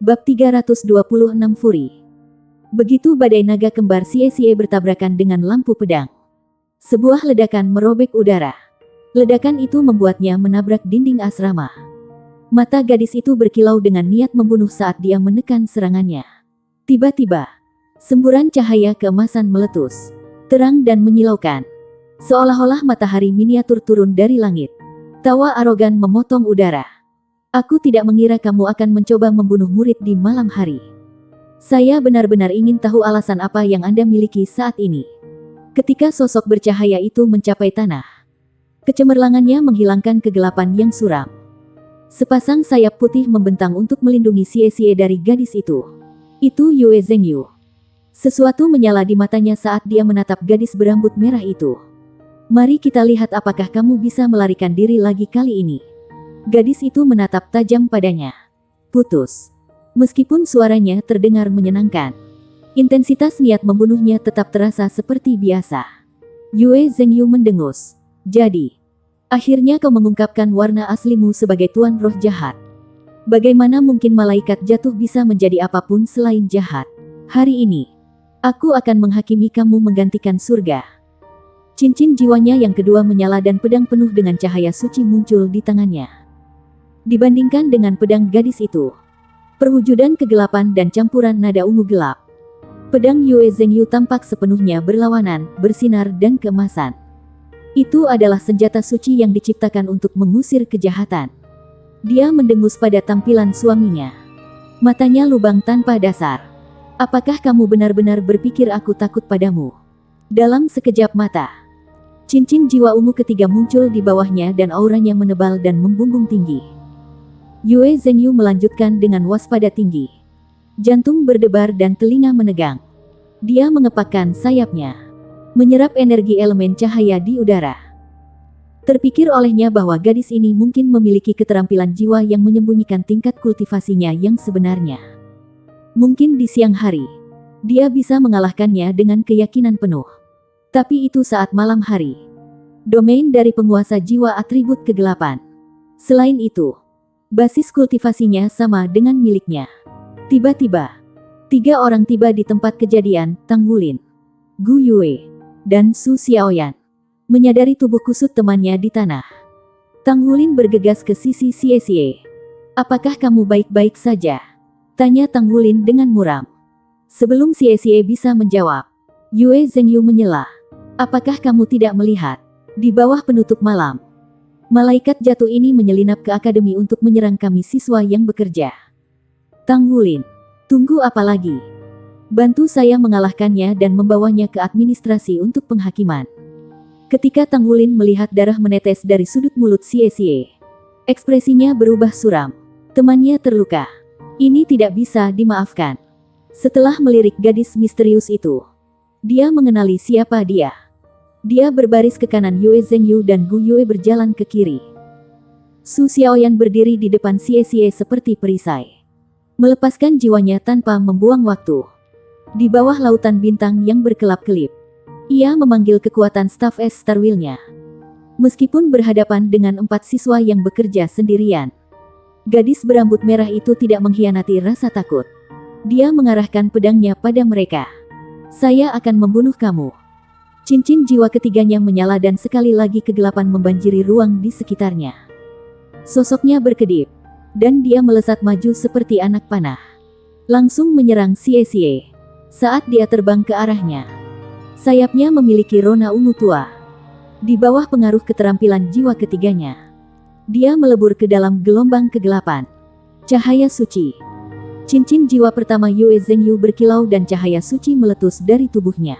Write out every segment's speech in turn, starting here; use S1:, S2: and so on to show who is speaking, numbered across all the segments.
S1: Bab 326 Furi. Begitu badai naga kembar Xie bertabrakan dengan lampu pedang, sebuah ledakan merobek udara. Ledakan itu membuatnya menabrak dinding asrama. Mata gadis itu berkilau dengan niat membunuh saat dia menekan serangannya. Tiba-tiba, semburan cahaya keemasan meletus, terang dan menyilaukan, seolah-olah matahari miniatur turun dari langit. Tawa arogan memotong udara. Aku tidak mengira kamu akan mencoba membunuh murid di malam hari. Saya benar-benar ingin tahu alasan apa yang Anda miliki saat ini. Ketika sosok bercahaya itu mencapai tanah, kecemerlangannya menghilangkan kegelapan yang suram. Sepasang sayap putih membentang untuk melindungi Xie dari gadis itu. Itu Yue Zhengyu. Sesuatu menyala di matanya saat dia menatap gadis berambut merah itu. Mari kita lihat apakah kamu bisa melarikan diri lagi kali ini. Gadis itu menatap tajam padanya. Putus. Meskipun suaranya terdengar menyenangkan, intensitas niat membunuhnya tetap terasa seperti biasa. Yue Zhengyu mendengus. Jadi, akhirnya kau mengungkapkan warna aslimu sebagai tuan roh jahat. Bagaimana mungkin malaikat jatuh bisa menjadi apapun selain jahat? Hari ini, aku akan menghakimi kamu menggantikan surga. Cincin jiwanya yang kedua menyala dan pedang penuh dengan cahaya suci muncul di tangannya. Dibandingkan dengan pedang gadis itu, perwujudan kegelapan dan campuran nada ungu gelap, pedang Yue Zhengyu tampak sepenuhnya berlawanan, bersinar dan keemasan. Itu adalah senjata suci yang diciptakan untuk mengusir kejahatan. Dia mendengus pada tampilan suaminya. Matanya lubang tanpa dasar. Apakah kamu benar-benar berpikir aku takut padamu? Dalam sekejap mata, cincin jiwa ungu ketiga muncul di bawahnya dan auranya menebal dan membumbung tinggi. Yue Zhengyu melanjutkan dengan waspada tinggi. Jantung berdebar dan telinga menegang. Dia mengepakkan sayapnya, menyerap energi elemen cahaya di udara. Terpikir olehnya bahwa gadis ini mungkin memiliki keterampilan jiwa yang menyembunyikan tingkat kultivasinya yang sebenarnya. Mungkin di siang hari, dia bisa mengalahkannya dengan keyakinan penuh. Tapi itu saat malam hari. Domain dari penguasa jiwa atribut kegelapan. Selain itu, basis kultivasinya sama dengan miliknya. Tiba-tiba, 3 orang tiba di tempat kejadian, Tang Wulin, Gu Yue, dan Su Xiaoyan. Menyadari tubuh kusut temannya di tanah, Tang Wulin bergegas ke sisi Xie. Apakah kamu baik-baik saja? Tanya Tang Wulin dengan muram. Sebelum Xie bisa menjawab, Yue Zhengyu menyela. Apakah kamu tidak melihat? Di bawah penutup malam, malaikat jatuh ini menyelinap ke akademi untuk menyerang kami siswa yang bekerja. Tang Wulin, tunggu apa lagi? Bantu saya mengalahkannya dan membawanya ke administrasi untuk penghakiman. Ketika Tang Wulin melihat darah menetes dari sudut mulut Xie, ekspresinya berubah suram. Temannya terluka. Ini tidak bisa dimaafkan. Setelah melirik gadis misterius itu, dia mengenali siapa dia. Dia berbaris ke kanan Yue Zhengyu dan Gu Yue berjalan ke kiri. Su Xiaoyan berdiri di depan Xie seperti perisai, melepaskan jiwanya tanpa membuang waktu. Di bawah lautan bintang yang berkelap-kelip, ia memanggil kekuatan staf es Starwheel-nya. Meskipun berhadapan dengan 4 siswa yang bekerja sendirian, gadis berambut merah itu tidak mengkhianati rasa takut. Dia mengarahkan pedangnya pada mereka. Saya akan membunuh kamu. Cincin jiwa ketiganya menyala dan sekali lagi kegelapan membanjiri ruang di sekitarnya. Sosoknya berkedip, dan dia melesat maju seperti anak panah. Langsung menyerang Xie. Saat dia terbang ke arahnya, sayapnya memiliki rona ungu tua. Di bawah pengaruh keterampilan jiwa ketiganya, dia melebur ke dalam gelombang kegelapan. Cahaya suci. Cincin jiwa pertama Yue Zhengyu berkilau dan cahaya suci meletus dari tubuhnya.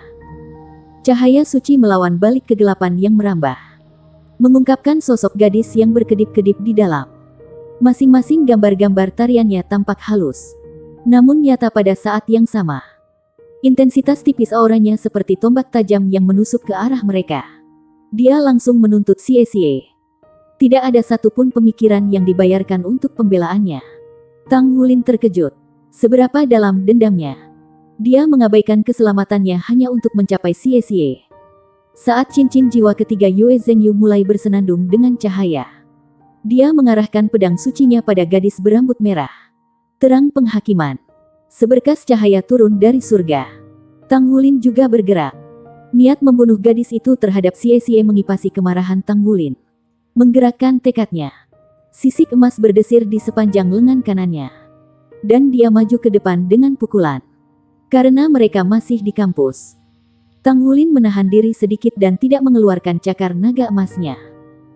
S1: Cahaya suci melawan balik kegelapan yang merambah, mengungkapkan sosok gadis yang berkedip-kedip di dalam. Masing-masing gambar-gambar tariannya tampak halus, namun nyata pada saat yang sama. Intensitas tipis auranya seperti tombak tajam yang menusuk ke arah mereka. Dia langsung menuntut Xie. Tidak ada satupun pemikiran yang dibayarkan untuk pembelaannya. Tang Wulin terkejut. Seberapa dalam dendamnya? Dia mengabaikan keselamatannya hanya untuk mencapai Xie. Saat cincin jiwa ketiga Yue Zhengyu mulai bersenandung dengan cahaya, dia mengarahkan pedang sucinya pada gadis berambut merah. Terang penghakiman. Seberkas cahaya turun dari surga. Tang Wulin juga bergerak. Niat membunuh gadis itu terhadap Xie mengipasi kemarahan Tang Wulin. Menggerakkan tekadnya. Sisik emas berdesir di sepanjang lengan kanannya. Dan dia maju ke depan dengan pukulan. Karena mereka masih di kampus, Tang Wulin menahan diri sedikit dan tidak mengeluarkan cakar naga emasnya.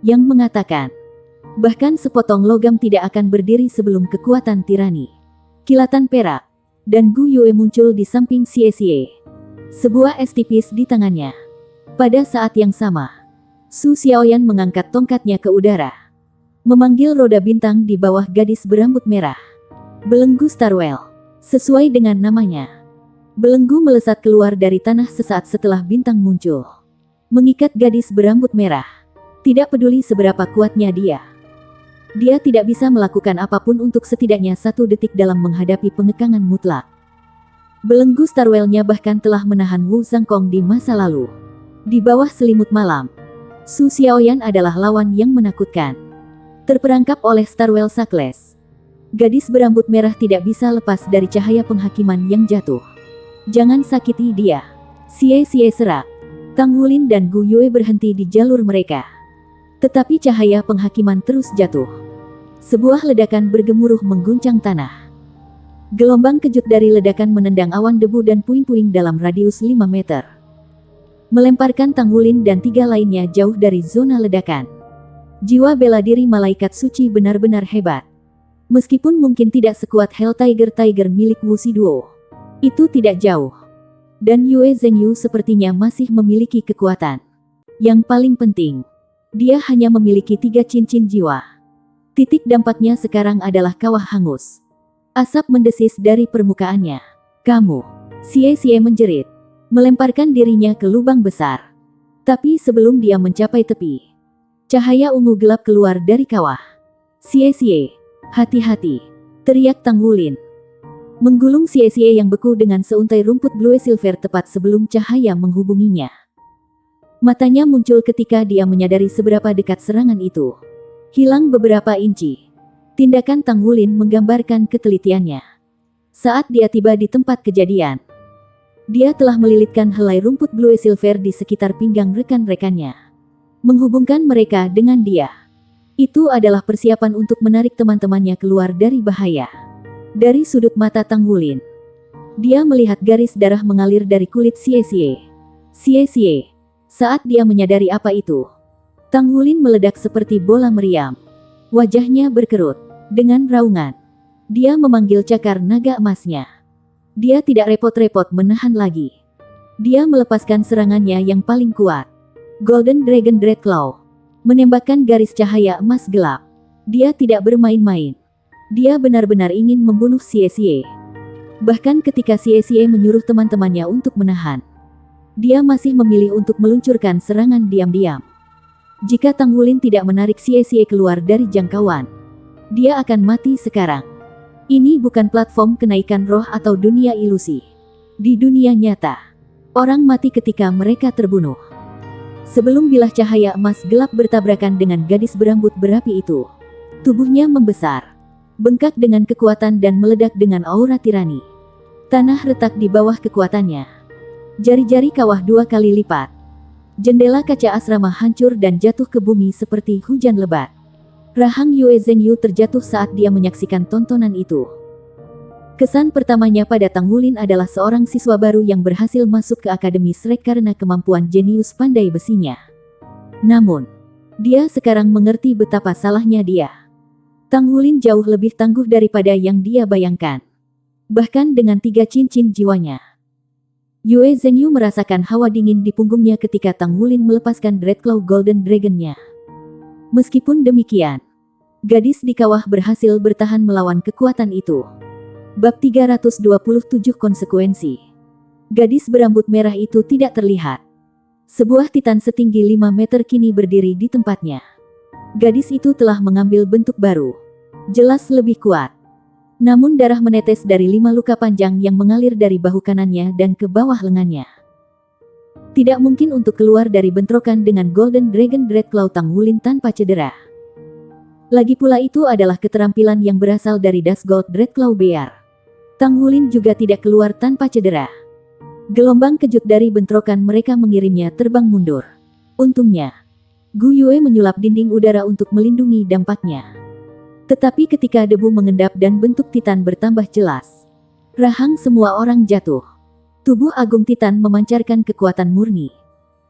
S1: Yang mengatakan, bahkan sepotong logam tidak akan berdiri sebelum kekuatan tirani. Kilatan perak. Dan Gu Yue muncul di samping Xie. Sebuah es tipis di tangannya. Pada saat yang sama, Su Xiaoyan mengangkat tongkatnya ke udara. Memanggil roda bintang di bawah gadis berambut merah. Belenggu Starwell. Sesuai dengan namanya. Belenggu melesat keluar dari tanah sesaat setelah bintang muncul. Mengikat gadis berambut merah. Tidak peduli seberapa kuatnya dia. Dia tidak bisa melakukan apapun untuk setidaknya 1 detik dalam menghadapi pengekangan mutlak. Belenggu Starwell-nya bahkan telah menahan Wu Zhangkong di masa lalu. Di bawah selimut malam, Su Xiaoyan adalah lawan yang menakutkan. Terperangkap oleh Starwell Sakles, gadis berambut merah tidak bisa lepas dari cahaya penghakiman yang jatuh. Jangan sakiti dia. Xie serak. Tang Wulin dan Gu Yue berhenti di jalur mereka. Tetapi cahaya penghakiman terus jatuh. Sebuah ledakan bergemuruh mengguncang tanah. Gelombang kejut dari ledakan menendang awan debu dan puing-puing dalam radius 5 meter. Melemparkan Tang Wulin dan 3 lainnya jauh dari zona ledakan. Jiwa bela diri malaikat suci benar-benar hebat. Meskipun mungkin tidak sekuat Hell Tiger milik Wu Shiduo, itu tidak jauh. Dan Yue Zhengyu sepertinya masih memiliki kekuatan. Yang paling penting, dia hanya memiliki 3 cincin jiwa. Titik dampaknya sekarang adalah kawah hangus. Asap mendesis dari permukaannya. Kamu, Xie menjerit, melemparkan dirinya ke lubang besar. Tapi sebelum dia mencapai tepi, cahaya ungu gelap keluar dari kawah. Xie, hati-hati, teriak Tang Wulin. Menggulung Xie yang beku dengan seuntai rumput blue silver tepat sebelum cahaya menghubunginya. Matanya muncul ketika dia menyadari seberapa dekat serangan itu. Hilang beberapa inci. Tindakan Tang Wulin menggambarkan ketelitiannya. Saat dia tiba di tempat kejadian, dia telah melilitkan helai rumput blue silver di sekitar pinggang rekan-rekannya, menghubungkan mereka dengan dia. Itu adalah persiapan untuk menarik teman-temannya keluar dari bahaya. Dari sudut mata Tang Wulin, dia melihat garis darah mengalir dari kulit Xie. Saat dia menyadari apa itu, Tang Wulin meledak seperti bola meriam. Wajahnya berkerut. Dengan raungan, dia memanggil cakar naga emasnya. Dia tidak repot-repot menahan lagi. Dia melepaskan serangannya yang paling kuat. Golden Dragon Dreadclaw. Menembakkan garis cahaya emas gelap. Dia tidak bermain-main. Dia benar-benar ingin membunuh Xie. Bahkan ketika Xie menyuruh teman-temannya untuk menahan, dia masih memilih untuk meluncurkan serangan diam-diam. Jika Tang Wulin tidak menarik Xie keluar dari jangkauan, dia akan mati sekarang. Ini bukan platform kenaikan roh atau dunia ilusi. Di dunia nyata, orang mati ketika mereka terbunuh. Sebelum bilah cahaya emas gelap bertabrakan dengan gadis berambut berapi itu, tubuhnya membesar, bengkak dengan kekuatan dan meledak dengan aura tirani. Tanah retak di bawah kekuatannya. Jari-jari kawah 2 kali lipat. Jendela kaca asrama hancur dan jatuh ke bumi seperti hujan lebat. Rahang Yue Zhengyu terjatuh saat dia menyaksikan tontonan itu. Kesan pertamanya pada Tang Wulin adalah seorang siswa baru yang berhasil masuk ke Akademi Shrek karena kemampuan jenius pandai besinya. Namun, dia sekarang mengerti betapa salahnya dia. Tang Wulin jauh lebih tangguh daripada yang dia bayangkan. Bahkan dengan 3 cincin jiwanya. Yue Zhengyu merasakan hawa dingin di punggungnya ketika Tang Wulin melepaskan Dreadclaw Golden Dragon-nya. Meskipun demikian, gadis di kawah berhasil bertahan melawan kekuatan itu. Bab 327 Konsekuensi. Gadis berambut merah itu tidak terlihat. Sebuah titan setinggi 5 meter kini berdiri di tempatnya. Gadis itu telah mengambil bentuk baru. Jelas lebih kuat. Namun darah menetes dari 5 luka panjang yang mengalir dari bahu kanannya dan ke bawah lengannya. Tidak mungkin untuk keluar dari bentrokan dengan Golden Dragon Dreadclaw Tang Wulin tanpa cedera. Lagi pula itu adalah keterampilan yang berasal dari Das Gold Dreadclaw Bear. Tang Wulin juga tidak keluar tanpa cedera. Gelombang kejut dari bentrokan mereka mengirimnya terbang mundur. Untungnya, Gu Yue menyulap dinding udara untuk melindungi dampaknya. Tetapi ketika debu mengendap dan bentuk Titan bertambah jelas, rahang semua orang jatuh. Tubuh agung Titan memancarkan kekuatan murni,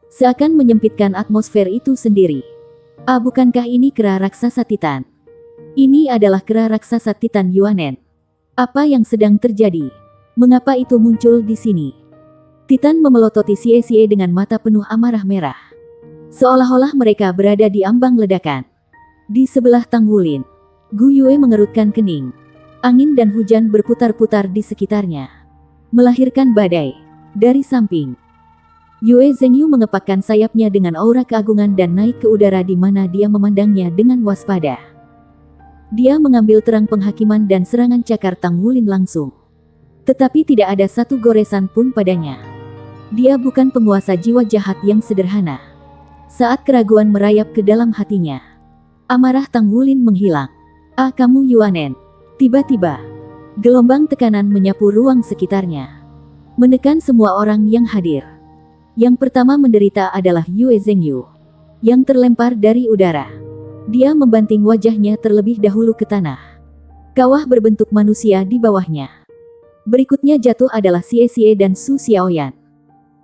S1: seakan menyempitkan atmosfer itu sendiri. Bukankah ini kera raksasa Titan? Ini adalah kera raksasa Titan Yuanen. Apa yang sedang terjadi? Mengapa itu muncul di sini? Titan memelototi Xie dengan mata penuh amarah merah. Seolah-olah mereka berada di ambang ledakan. Di sebelah Tang Wulin, Gu Yue mengerutkan kening. Angin dan hujan berputar-putar di sekitarnya, melahirkan badai. Dari samping, Yue Zhengyu mengepakkan sayapnya dengan aura keagungan dan naik ke udara di mana dia memandangnya dengan waspada. Dia mengambil terang penghakiman dan serangan cakar Tang Wulin langsung. Tetapi tidak ada satu goresan pun padanya. Dia bukan penguasa jiwa jahat yang sederhana. Saat keraguan merayap ke dalam hatinya, amarah Tang Wulin menghilang. Kamu Yuanen. Tiba-tiba, gelombang tekanan menyapu ruang sekitarnya, menekan semua orang yang hadir. Yang pertama menderita adalah Yue Zhengyu, yang terlempar dari udara. Dia membanting wajahnya terlebih dahulu ke tanah. Kawah berbentuk manusia di bawahnya. Berikutnya jatuh adalah Xie dan Su Xiaoyan.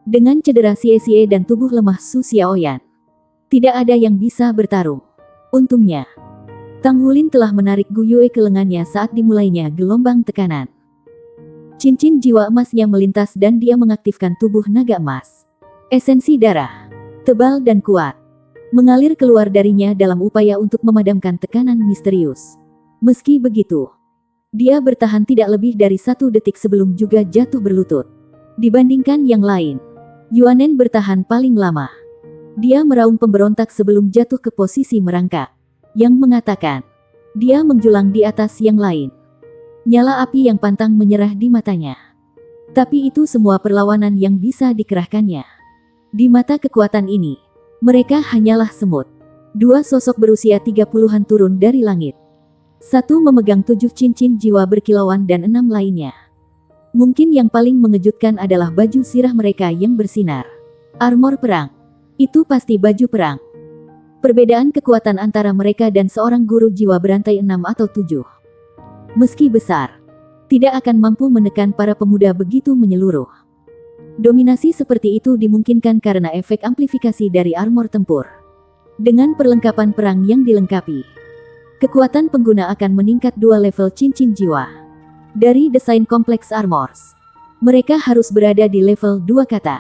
S1: Dengan cedera Xie dan tubuh lemah Su Xiaoyan, tidak ada yang bisa bertarung. Untungnya, Tang Wulin telah menarik Gu Yue ke lengannya saat dimulainya gelombang tekanan. Cincin jiwa emasnya melintas dan dia mengaktifkan tubuh naga emas. Esensi darah, tebal dan kuat, mengalir keluar darinya dalam upaya untuk memadamkan tekanan misterius. Meski begitu, dia bertahan tidak lebih dari 1 detik sebelum juga jatuh berlutut. Dibandingkan yang lain, Yuanen bertahan paling lama. Dia meraung pemberontak sebelum jatuh ke posisi merangkak, yang mengatakan, dia menjulang di atas yang lain. Nyala api yang pantang menyerah di matanya. Tapi itu semua perlawanan yang bisa dikerahkannya. Di mata kekuatan ini, mereka hanyalah semut. 2 sosok berusia 30-an turun dari langit. 1 memegang 7 cincin jiwa berkilauan dan 6 lainnya. Mungkin yang paling mengejutkan adalah baju sirah mereka yang bersinar. Armor perang. Itu pasti baju perang. Perbedaan kekuatan antara mereka dan seorang guru jiwa berantai 6 atau 7. Meski besar, tidak akan mampu menekan para pemuda begitu menyeluruh. Dominasi seperti itu dimungkinkan karena efek amplifikasi dari armor tempur. Dengan perlengkapan perang yang dilengkapi, kekuatan pengguna akan meningkat 2 level cincin jiwa. Dari desain kompleks armors, mereka harus berada di level 2 kata.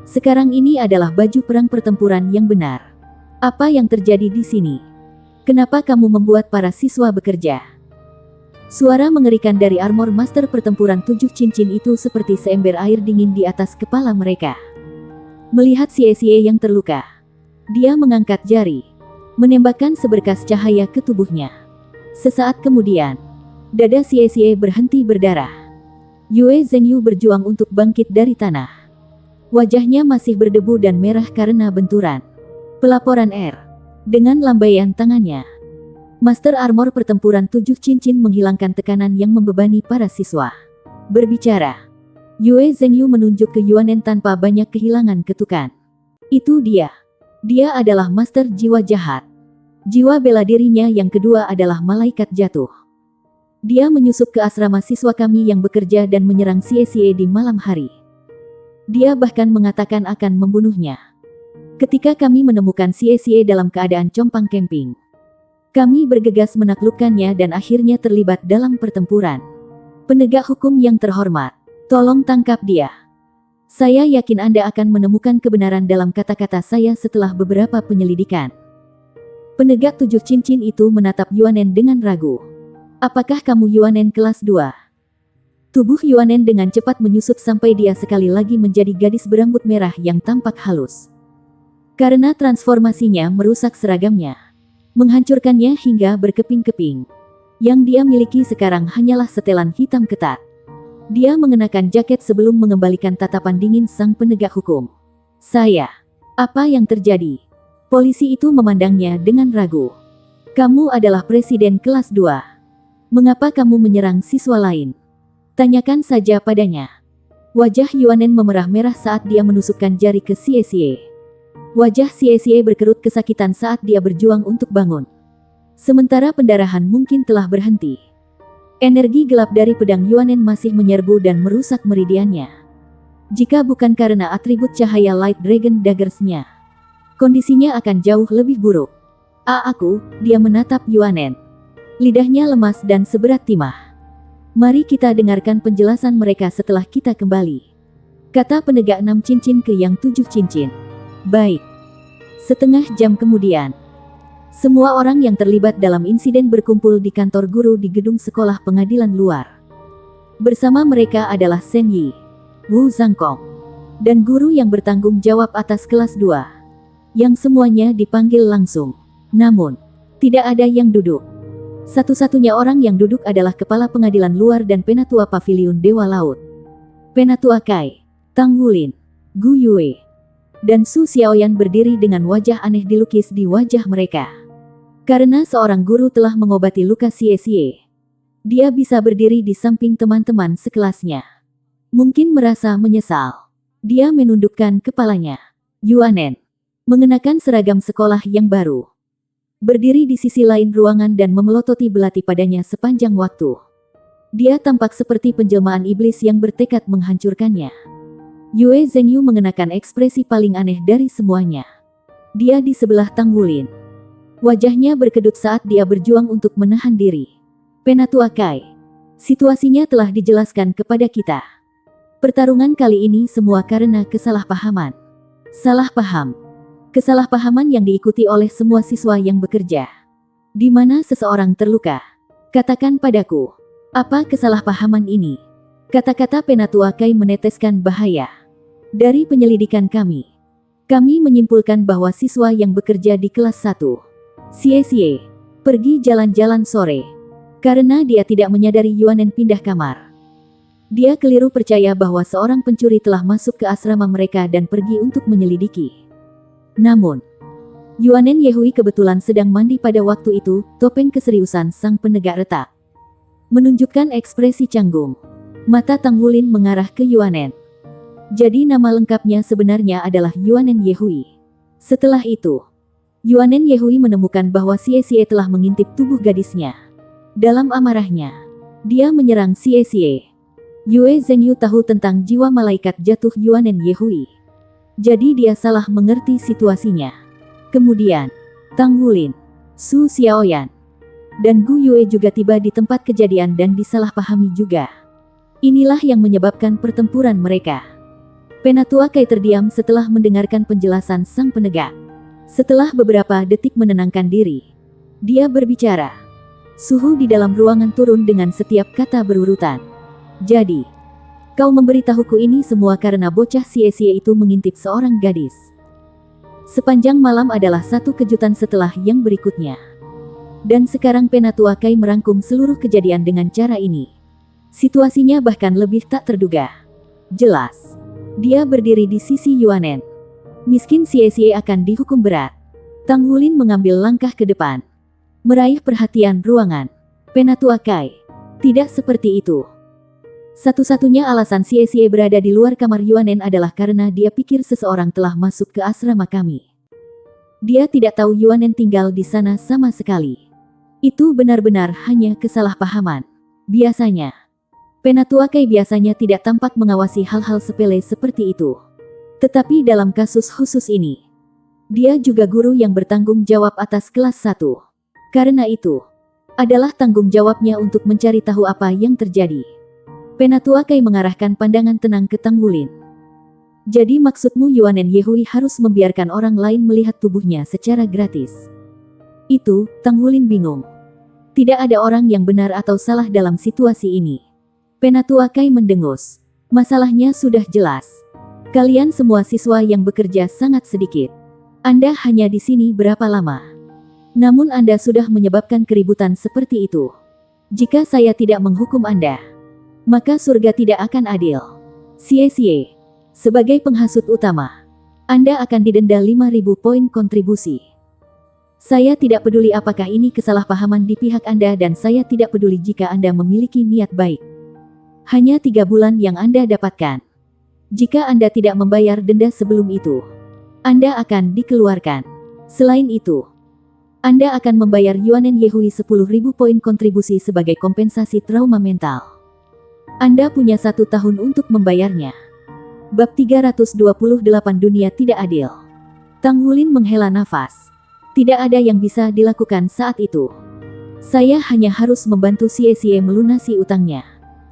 S1: Sekarang ini adalah baju perang pertempuran yang benar. Apa yang terjadi di sini? Kenapa kamu membuat para siswa bekerja? Suara mengerikan dari armor master pertempuran 7 cincin itu seperti seember air dingin di atas kepala mereka. Melihat Xie yang terluka, dia mengangkat jari, menembakkan seberkas cahaya ke tubuhnya. Sesaat kemudian, dada Xie berhenti berdarah. Yue Zhengyu berjuang untuk bangkit dari tanah. Wajahnya masih berdebu dan merah karena benturan. Pelaporan R. Dengan lambaian tangannya, Master Armor Pertempuran 7 Cincin menghilangkan tekanan yang membebani para siswa. Berbicara, Yue Zhengyu menunjuk ke Yuanen tanpa banyak kehilangan ketukan. Itu dia. Dia adalah Master Jiwa Jahat. Jiwa bela dirinya yang kedua adalah Malaikat Jatuh. Dia menyusup ke asrama siswa kami yang bekerja dan menyerang Xie di malam hari. Dia bahkan mengatakan akan membunuhnya. Ketika kami menemukan Xie dalam keadaan compang camping, kami bergegas menaklukkannya dan akhirnya terlibat dalam pertempuran. Penegak hukum yang terhormat, tolong tangkap dia. Saya yakin Anda akan menemukan kebenaran dalam kata-kata saya setelah beberapa penyelidikan. Penegak 7 cincin itu menatap Yuanen dengan ragu. Apakah kamu Yuanen kelas 2? Tubuh Yuanen dengan cepat menyusut sampai dia sekali lagi menjadi gadis berambut merah yang tampak halus. Karena transformasinya merusak seragamnya, menghancurkannya hingga berkeping-keping. Yang dia miliki sekarang hanyalah setelan hitam ketat. Dia mengenakan jaket sebelum mengembalikan tatapan dingin sang penegak hukum. Saya. Apa yang terjadi? Polisi itu memandangnya dengan ragu. Kamu adalah presiden kelas 2. Mengapa kamu menyerang siswa lain? Tanyakan saja padanya. Wajah Yuanen memerah-merah saat dia menusukkan jari ke Xie. Wajah Xie berkerut kesakitan saat dia berjuang untuk bangun. Sementara pendarahan mungkin telah berhenti. Energi gelap dari pedang Yuanen masih menyerbu dan merusak meridiannya. Jika bukan karena atribut cahaya Light Dragon Daggers-nya, kondisinya akan jauh lebih buruk. Dia menatap Yuanen. Lidahnya lemas dan seberat timah. Mari kita dengarkan penjelasan mereka setelah kita kembali. Kata penegak 6 cincin ke yang 7 cincin. Baik. Setengah jam kemudian, semua orang yang terlibat dalam insiden berkumpul di kantor guru di gedung sekolah pengadilan luar. Bersama mereka adalah Shen Yi, Wu Zhangkong, dan guru yang bertanggung jawab atas kelas 2. Yang semuanya dipanggil langsung. Namun, tidak ada yang duduk. Satu-satunya orang yang duduk adalah Kepala Pengadilan Luar dan Penatua Paviliun Dewa Laut. Penatua Kai, Tang Wulin, Gu Yue, dan Su Xiaoyan berdiri dengan wajah aneh dilukis di wajah mereka. Karena seorang guru telah mengobati luka Xie, dia bisa berdiri di samping teman-teman sekelasnya. Mungkin merasa menyesal. Dia menundukkan kepalanya. Yuanen mengenakan seragam sekolah yang baru, berdiri di sisi lain ruangan dan memelototi belati padanya sepanjang waktu. Dia tampak seperti penjelmaan iblis yang bertekad menghancurkannya. Yue Zhengyu mengenakan ekspresi paling aneh dari semuanya. Dia di sebelah Tang Wulin. Wajahnya berkedut saat dia berjuang untuk menahan diri. Penatua Kai, situasinya telah dijelaskan kepada kita. Pertarungan kali ini semua karena kesalahpahaman. Salah paham. Kesalahpahaman yang diikuti oleh semua siswa yang bekerja. Di mana seseorang terluka. Katakan padaku, apa kesalahpahaman ini? Kata-kata Penatua Kai meneteskan bahaya. Dari penyelidikan kami menyimpulkan bahwa siswa yang bekerja di kelas 1, Xie, pergi jalan-jalan sore. Karena dia tidak menyadari Yuanen pindah kamar. Dia keliru percaya bahwa seorang pencuri telah masuk ke asrama mereka dan pergi untuk menyelidiki. Namun, Yuanen Yehui kebetulan sedang mandi pada waktu itu. Topeng keseriusan sang penegak retak menunjukkan ekspresi canggung. Mata Tang Wulin mengarah ke Yuanen. Jadi nama lengkapnya sebenarnya adalah Yuanen Yehui. Setelah itu, Yuanen Yehui menemukan bahwa Xie telah mengintip tubuh gadisnya. Dalam amarahnya, dia menyerang Xie. Yue Zhengyu tahu tentang jiwa malaikat jatuh Yuanen Yehui. Jadi dia salah mengerti situasinya. Kemudian, Tang Wulin, Su Xiaoyan, dan Gu Yue juga tiba di tempat kejadian dan disalahpahami juga. Inilah yang menyebabkan pertempuran mereka. Penatua Kai terdiam setelah mendengarkan penjelasan sang penegak. Setelah beberapa detik menenangkan diri, dia berbicara. Suhu di dalam ruangan turun dengan setiap kata berurutan. Jadi, kau memberitahuku ini semua karena bocah Xie itu mengintip seorang gadis. Sepanjang malam adalah satu kejutan setelah yang berikutnya. Dan sekarang Penatua Kai merangkum seluruh kejadian dengan cara ini. Situasinya bahkan lebih tak terduga. Jelas, dia berdiri di sisi Yuanen. Miskin Xie akan dihukum berat. Tang Wulin mengambil langkah ke depan, meraih perhatian ruangan. Penatua Kai, tidak seperti itu. Satu-satunya alasan Xie berada di luar kamar Yuanen adalah karena dia pikir seseorang telah masuk ke asrama kami. Dia tidak tahu Yuanen tinggal di sana sama sekali. Itu benar-benar hanya kesalahpahaman. Biasanya, Penatua Kai biasanya tidak tampak mengawasi hal-hal sepele seperti itu. Tetapi dalam kasus khusus ini, dia juga guru yang bertanggung jawab atas kelas 1. Karena itu, adalah tanggung jawabnya untuk mencari tahu apa yang terjadi. Penatua Kai mengarahkan pandangan tenang ke Tang Wulin. Jadi maksudmu Yuanen Yehui harus membiarkan orang lain melihat tubuhnya secara gratis? Itu, Tang Wulin bingung. Tidak ada orang yang benar atau salah dalam situasi ini. Penatua Kai mendengus. Masalahnya sudah jelas. Kalian semua siswa yang bekerja sangat sedikit. Anda hanya di sini berapa lama? Namun Anda sudah menyebabkan keributan seperti itu. Jika saya tidak menghukum Anda, maka surga tidak akan adil. Xie, sebagai penghasut utama, Anda akan didenda 5.000 poin kontribusi. Saya tidak peduli apakah ini kesalahpahaman di pihak Anda dan saya tidak peduli jika Anda memiliki niat baik. Hanya 3 bulan yang Anda dapatkan. Jika Anda tidak membayar denda sebelum itu, Anda akan dikeluarkan. Selain itu, Anda akan membayar Yuanen Yehui 10.000 poin kontribusi sebagai kompensasi trauma mental. Anda punya 1 tahun untuk membayarnya. Bab 328 Dunia Tidak Adil. Tang Wulin menghela nafas. Tidak ada yang bisa dilakukan saat itu. Saya hanya harus membantu Xie melunasi utangnya.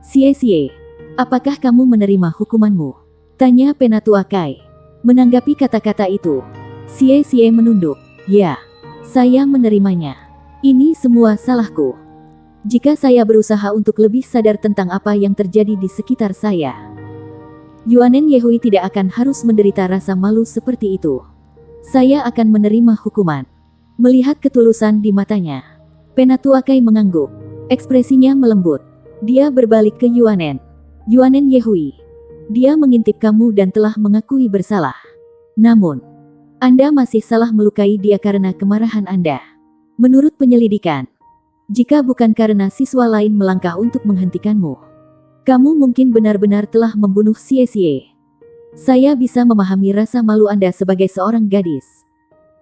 S1: Xie, apakah kamu menerima hukumanmu? Tanya Penatua Kai. Menanggapi kata-kata itu, Xie menunduk. Ya, saya menerimanya. Ini semua salahku. Jika saya berusaha untuk lebih sadar tentang apa yang terjadi di sekitar saya, Yuanen Yehui tidak akan harus menderita rasa malu seperti itu. Saya akan menerima hukuman. Melihat ketulusan di matanya, Penatua Kai mengangguk. Ekspresinya melembut. Dia berbalik ke Yuanen. Yuanen Yehui, dia mengintip kamu dan telah mengakui bersalah. Namun, Anda masih salah melukai dia karena kemarahan Anda. Menurut penyelidikan, jika bukan karena siswa lain melangkah untuk menghentikanmu, kamu mungkin benar-benar telah membunuh Xie. Saya bisa memahami rasa malu Anda sebagai seorang gadis.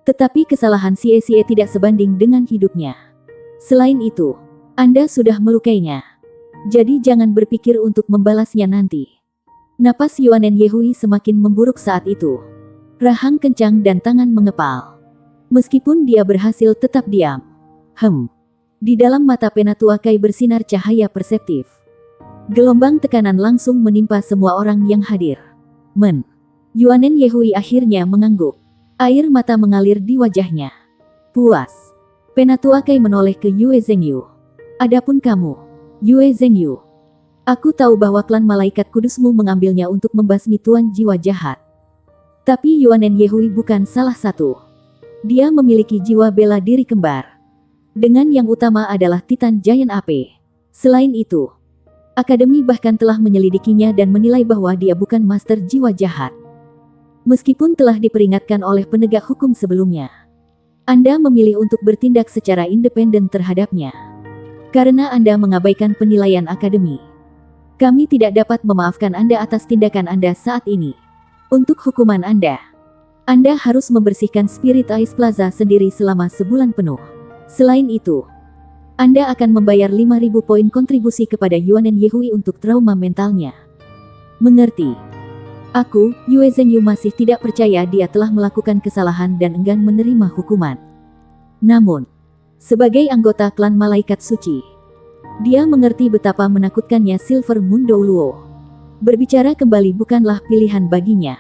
S1: Tetapi kesalahan Xie tidak sebanding dengan hidupnya. Selain itu, Anda sudah melukainya. Jadi jangan berpikir untuk membalasnya nanti. Napas Yuanen Yehui semakin memburuk saat itu. Rahang kencang dan tangan mengepal. Meskipun dia berhasil tetap diam. Di dalam mata Penatua Kai bersinar cahaya perseptif. Gelombang tekanan langsung menimpa semua orang yang hadir. Yuanen Yehui akhirnya mengangguk. Air mata mengalir di wajahnya. Puas. Penatua Kai menoleh ke Yue Zhengyu. Adapun kamu, Yue Zhengyu, aku tahu bahwa klan malaikat kudusmu mengambilnya untuk membasmi tuan jiwa jahat. Tapi Yuanen Yehui bukan salah satu. Dia memiliki jiwa bela diri kembar. Dengan yang utama adalah Titan Giant AP. Selain itu, Akademi bahkan telah menyelidikinya dan menilai bahwa dia bukan master jiwa jahat. Meskipun telah diperingatkan oleh penegak hukum sebelumnya, Anda memilih untuk bertindak secara independen terhadapnya. Karena Anda mengabaikan penilaian akademi, kami tidak dapat memaafkan Anda atas tindakan Anda saat ini. Untuk hukuman Anda harus membersihkan Spirit Ice Plaza sendiri selama sebulan penuh. Selain itu, Anda akan membayar 5.000 poin kontribusi kepada Yuanen Yehui untuk trauma mentalnya. Mengerti? Aku, Yue Zhengyu, masih tidak percaya dia telah melakukan kesalahan dan enggan menerima hukuman. Namun, sebagai anggota klan malaikat suci, dia mengerti betapa menakutkannya Silver Moon Douluo. Berbicara kembali bukanlah pilihan baginya.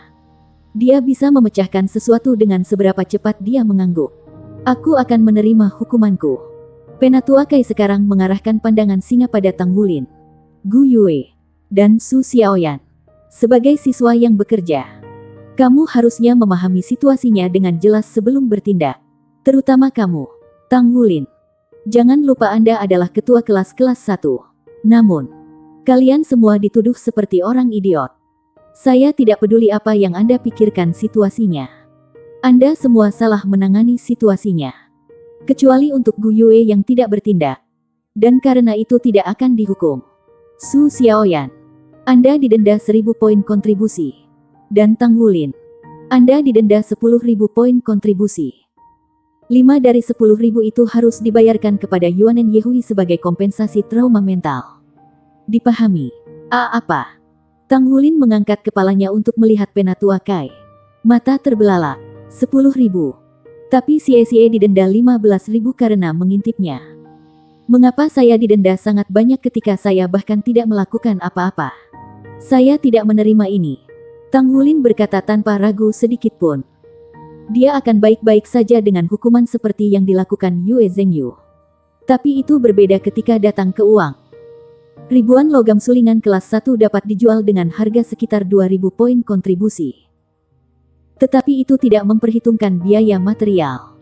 S1: Dia bisa memecahkan sesuatu dengan seberapa cepat dia mengangguk. Aku akan menerima hukumanku. Penatua Kai sekarang mengarahkan pandangan singa pada Tang Wulin, Gu Yue, dan Su Xiaoyan. Sebagai siswa yang bekerja, kamu harusnya memahami situasinya dengan jelas sebelum bertindak. Terutama kamu, Tang Wulin. Jangan lupa Anda adalah ketua kelas 1. Namun, kalian semua dituduh seperti orang idiot. Saya tidak peduli apa yang Anda pikirkan situasinya. Anda semua salah menangani situasinya. Kecuali untuk Gu Yue yang tidak bertindak. Dan karena itu tidak akan dihukum. Su Xiaoyan, Anda didenda 1.000 poin kontribusi. Dan Tang Wulin, Anda didenda 10.000 poin kontribusi. 5 dari 10.000 itu harus dibayarkan kepada Yuanen Yehui sebagai kompensasi trauma mental. Dipahami? Apa? Tang Wulin mengangkat kepalanya untuk melihat Penatua Kai. Mata terbelalak. 10.000. Tapi Xie didenda 15.000 karena mengintipnya. Mengapa saya didenda sangat banyak ketika saya bahkan tidak melakukan apa-apa? Saya tidak menerima ini. Tang Wulin berkata tanpa ragu sedikit pun. Dia akan baik-baik saja dengan hukuman seperti yang dilakukan Yue Zhengyu. Tapi itu berbeda ketika datang ke uang. Ribuan logam sulingan kelas 1 dapat dijual dengan harga sekitar 2.000 poin kontribusi. Tetapi itu tidak memperhitungkan biaya material.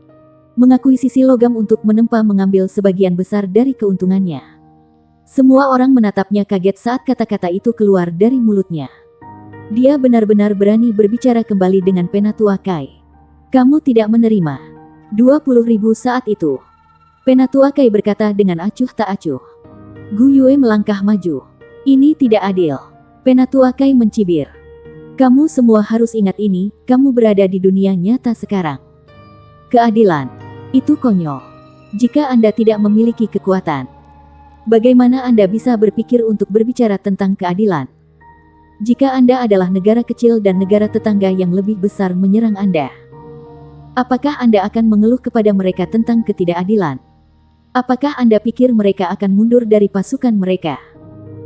S1: Mengakuisisi logam untuk menempa mengambil sebagian besar dari keuntungannya. Semua orang menatapnya kaget saat kata-kata itu keluar dari mulutnya. Dia benar-benar berani berbicara kembali dengan Penatua Kai. Kamu tidak menerima. 20.000 saat itu. Penatua Kai berkata dengan acuh tak acuh. Gu Yue melangkah maju. Ini tidak adil. Penatua Kai mencibir. Kamu semua harus ingat ini, kamu berada di dunia nyata sekarang. Keadilan. Itu konyol. Jika Anda tidak memiliki kekuatan, bagaimana Anda bisa berpikir untuk berbicara tentang keadilan? Jika Anda adalah negara kecil dan negara tetangga yang lebih besar menyerang Anda, apakah Anda akan mengeluh kepada mereka tentang ketidakadilan? Apakah Anda pikir mereka akan mundur dari pasukan mereka?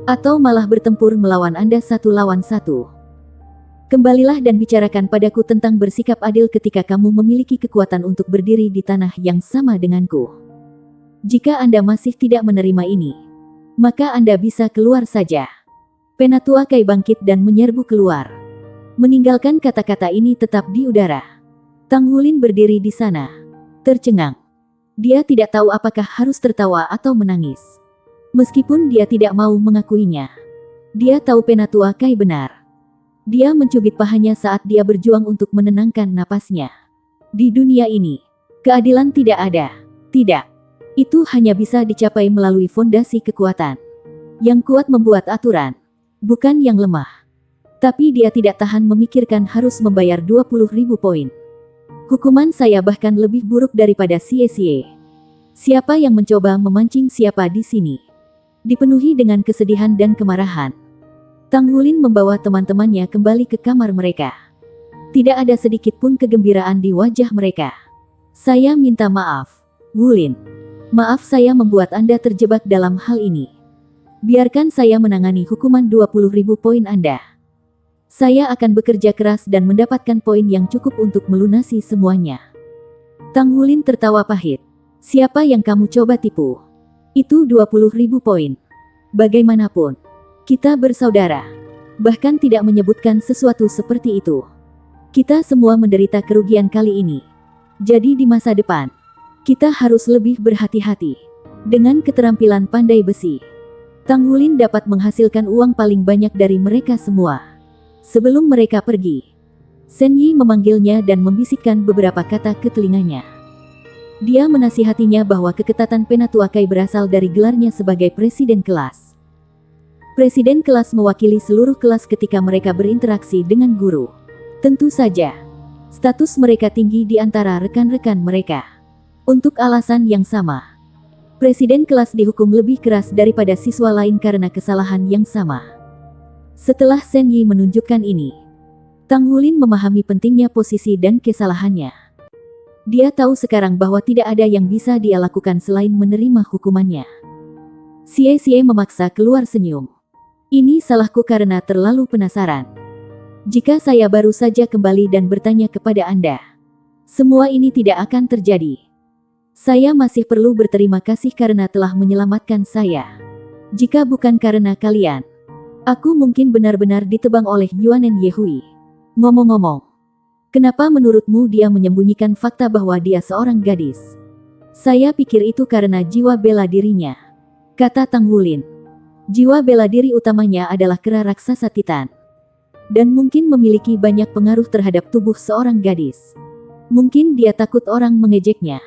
S1: Atau malah bertempur melawan Anda satu lawan satu? Kembalilah dan bicarakan padaku tentang bersikap adil ketika kamu memiliki kekuatan untuk berdiri di tanah yang sama denganku. Jika Anda masih tidak menerima ini, maka Anda bisa keluar saja. Penatua Kai bangkit dan menyerbu keluar. Meninggalkan kata-kata ini tetap di udara. Tang Hulin berdiri di sana, tercengang. Dia tidak tahu apakah harus tertawa atau menangis. Meskipun dia tidak mau mengakuinya, dia tahu Penatua Kai benar. Dia mencubit pahanya saat dia berjuang untuk menenangkan napasnya. Di dunia ini, keadilan tidak ada. Tidak. Itu hanya bisa dicapai melalui fondasi kekuatan. Yang kuat membuat aturan, bukan yang lemah. Tapi dia tidak tahan memikirkan harus membayar 20.000 poin. Hukuman saya bahkan lebih buruk daripada Xie. Siapa yang mencoba memancing siapa di sini? Dipenuhi dengan kesedihan dan kemarahan, Tang Hulin membawa teman-temannya kembali ke kamar mereka. Tidak ada sedikit pun kegembiraan di wajah mereka. Saya minta maaf, Hulin. Maaf saya membuat Anda terjebak dalam hal ini. Biarkan saya menangani hukuman 20.000 poin Anda. Saya akan bekerja keras dan mendapatkan poin yang cukup untuk melunasi semuanya. Tang Hulin tertawa pahit. Siapa yang kamu coba tipu? Itu 20.000 poin. Bagaimanapun, kita bersaudara. Bahkan tidak menyebutkan sesuatu seperti itu. Kita semua menderita kerugian kali ini. Jadi di masa depan, kita harus lebih berhati-hati. Dengan keterampilan pandai besi, Tang Hulin dapat menghasilkan uang paling banyak dari mereka semua. Sebelum mereka pergi, Shen Yi memanggilnya dan membisikkan beberapa kata ke telinganya. Dia menasihatinya bahwa keketatan Penatua Kai berasal dari gelarnya sebagai presiden kelas. Presiden kelas mewakili seluruh kelas ketika mereka berinteraksi dengan guru. Tentu saja, status mereka tinggi di antara rekan-rekan mereka. Untuk alasan yang sama, presiden kelas dihukum lebih keras daripada siswa lain karena kesalahan yang sama. Setelah Shen Yi menunjukkan ini, Tang Hulin memahami pentingnya posisi dan kesalahannya. Dia tahu sekarang bahwa tidak ada yang bisa dia lakukan selain menerima hukumannya. Xie memaksa keluar senyum. Ini salahku karena terlalu penasaran. Jika saya baru saja kembali dan bertanya kepada Anda, semua ini tidak akan terjadi. Saya masih perlu berterima kasih karena telah menyelamatkan saya. Jika bukan karena kalian, aku mungkin benar-benar ditebang oleh Yuanen Yehui. Ngomong-ngomong, kenapa menurutmu dia menyembunyikan fakta bahwa dia seorang gadis? Saya pikir itu karena jiwa bela dirinya, kata Tang Hulin. Jiwa bela diri utamanya adalah kera raksasa Titan. Dan mungkin memiliki banyak pengaruh terhadap tubuh seorang gadis. Mungkin dia takut orang mengejeknya.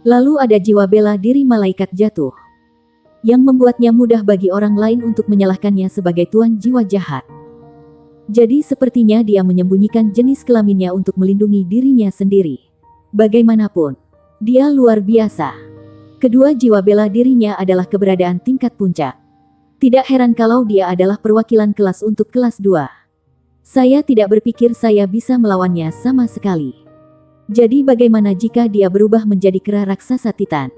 S1: Lalu ada jiwa bela diri malaikat jatuh, yang membuatnya mudah bagi orang lain untuk menyalahkannya sebagai tuan jiwa jahat. Jadi sepertinya dia menyembunyikan jenis kelaminnya untuk melindungi dirinya sendiri. Bagaimanapun, dia luar biasa. Kedua jiwa bela dirinya adalah keberadaan tingkat puncak. Tidak heran kalau dia adalah perwakilan kelas untuk kelas 2. Saya tidak berpikir saya bisa melawannya sama sekali. Jadi bagaimana jika dia berubah menjadi kera raksasa Titan?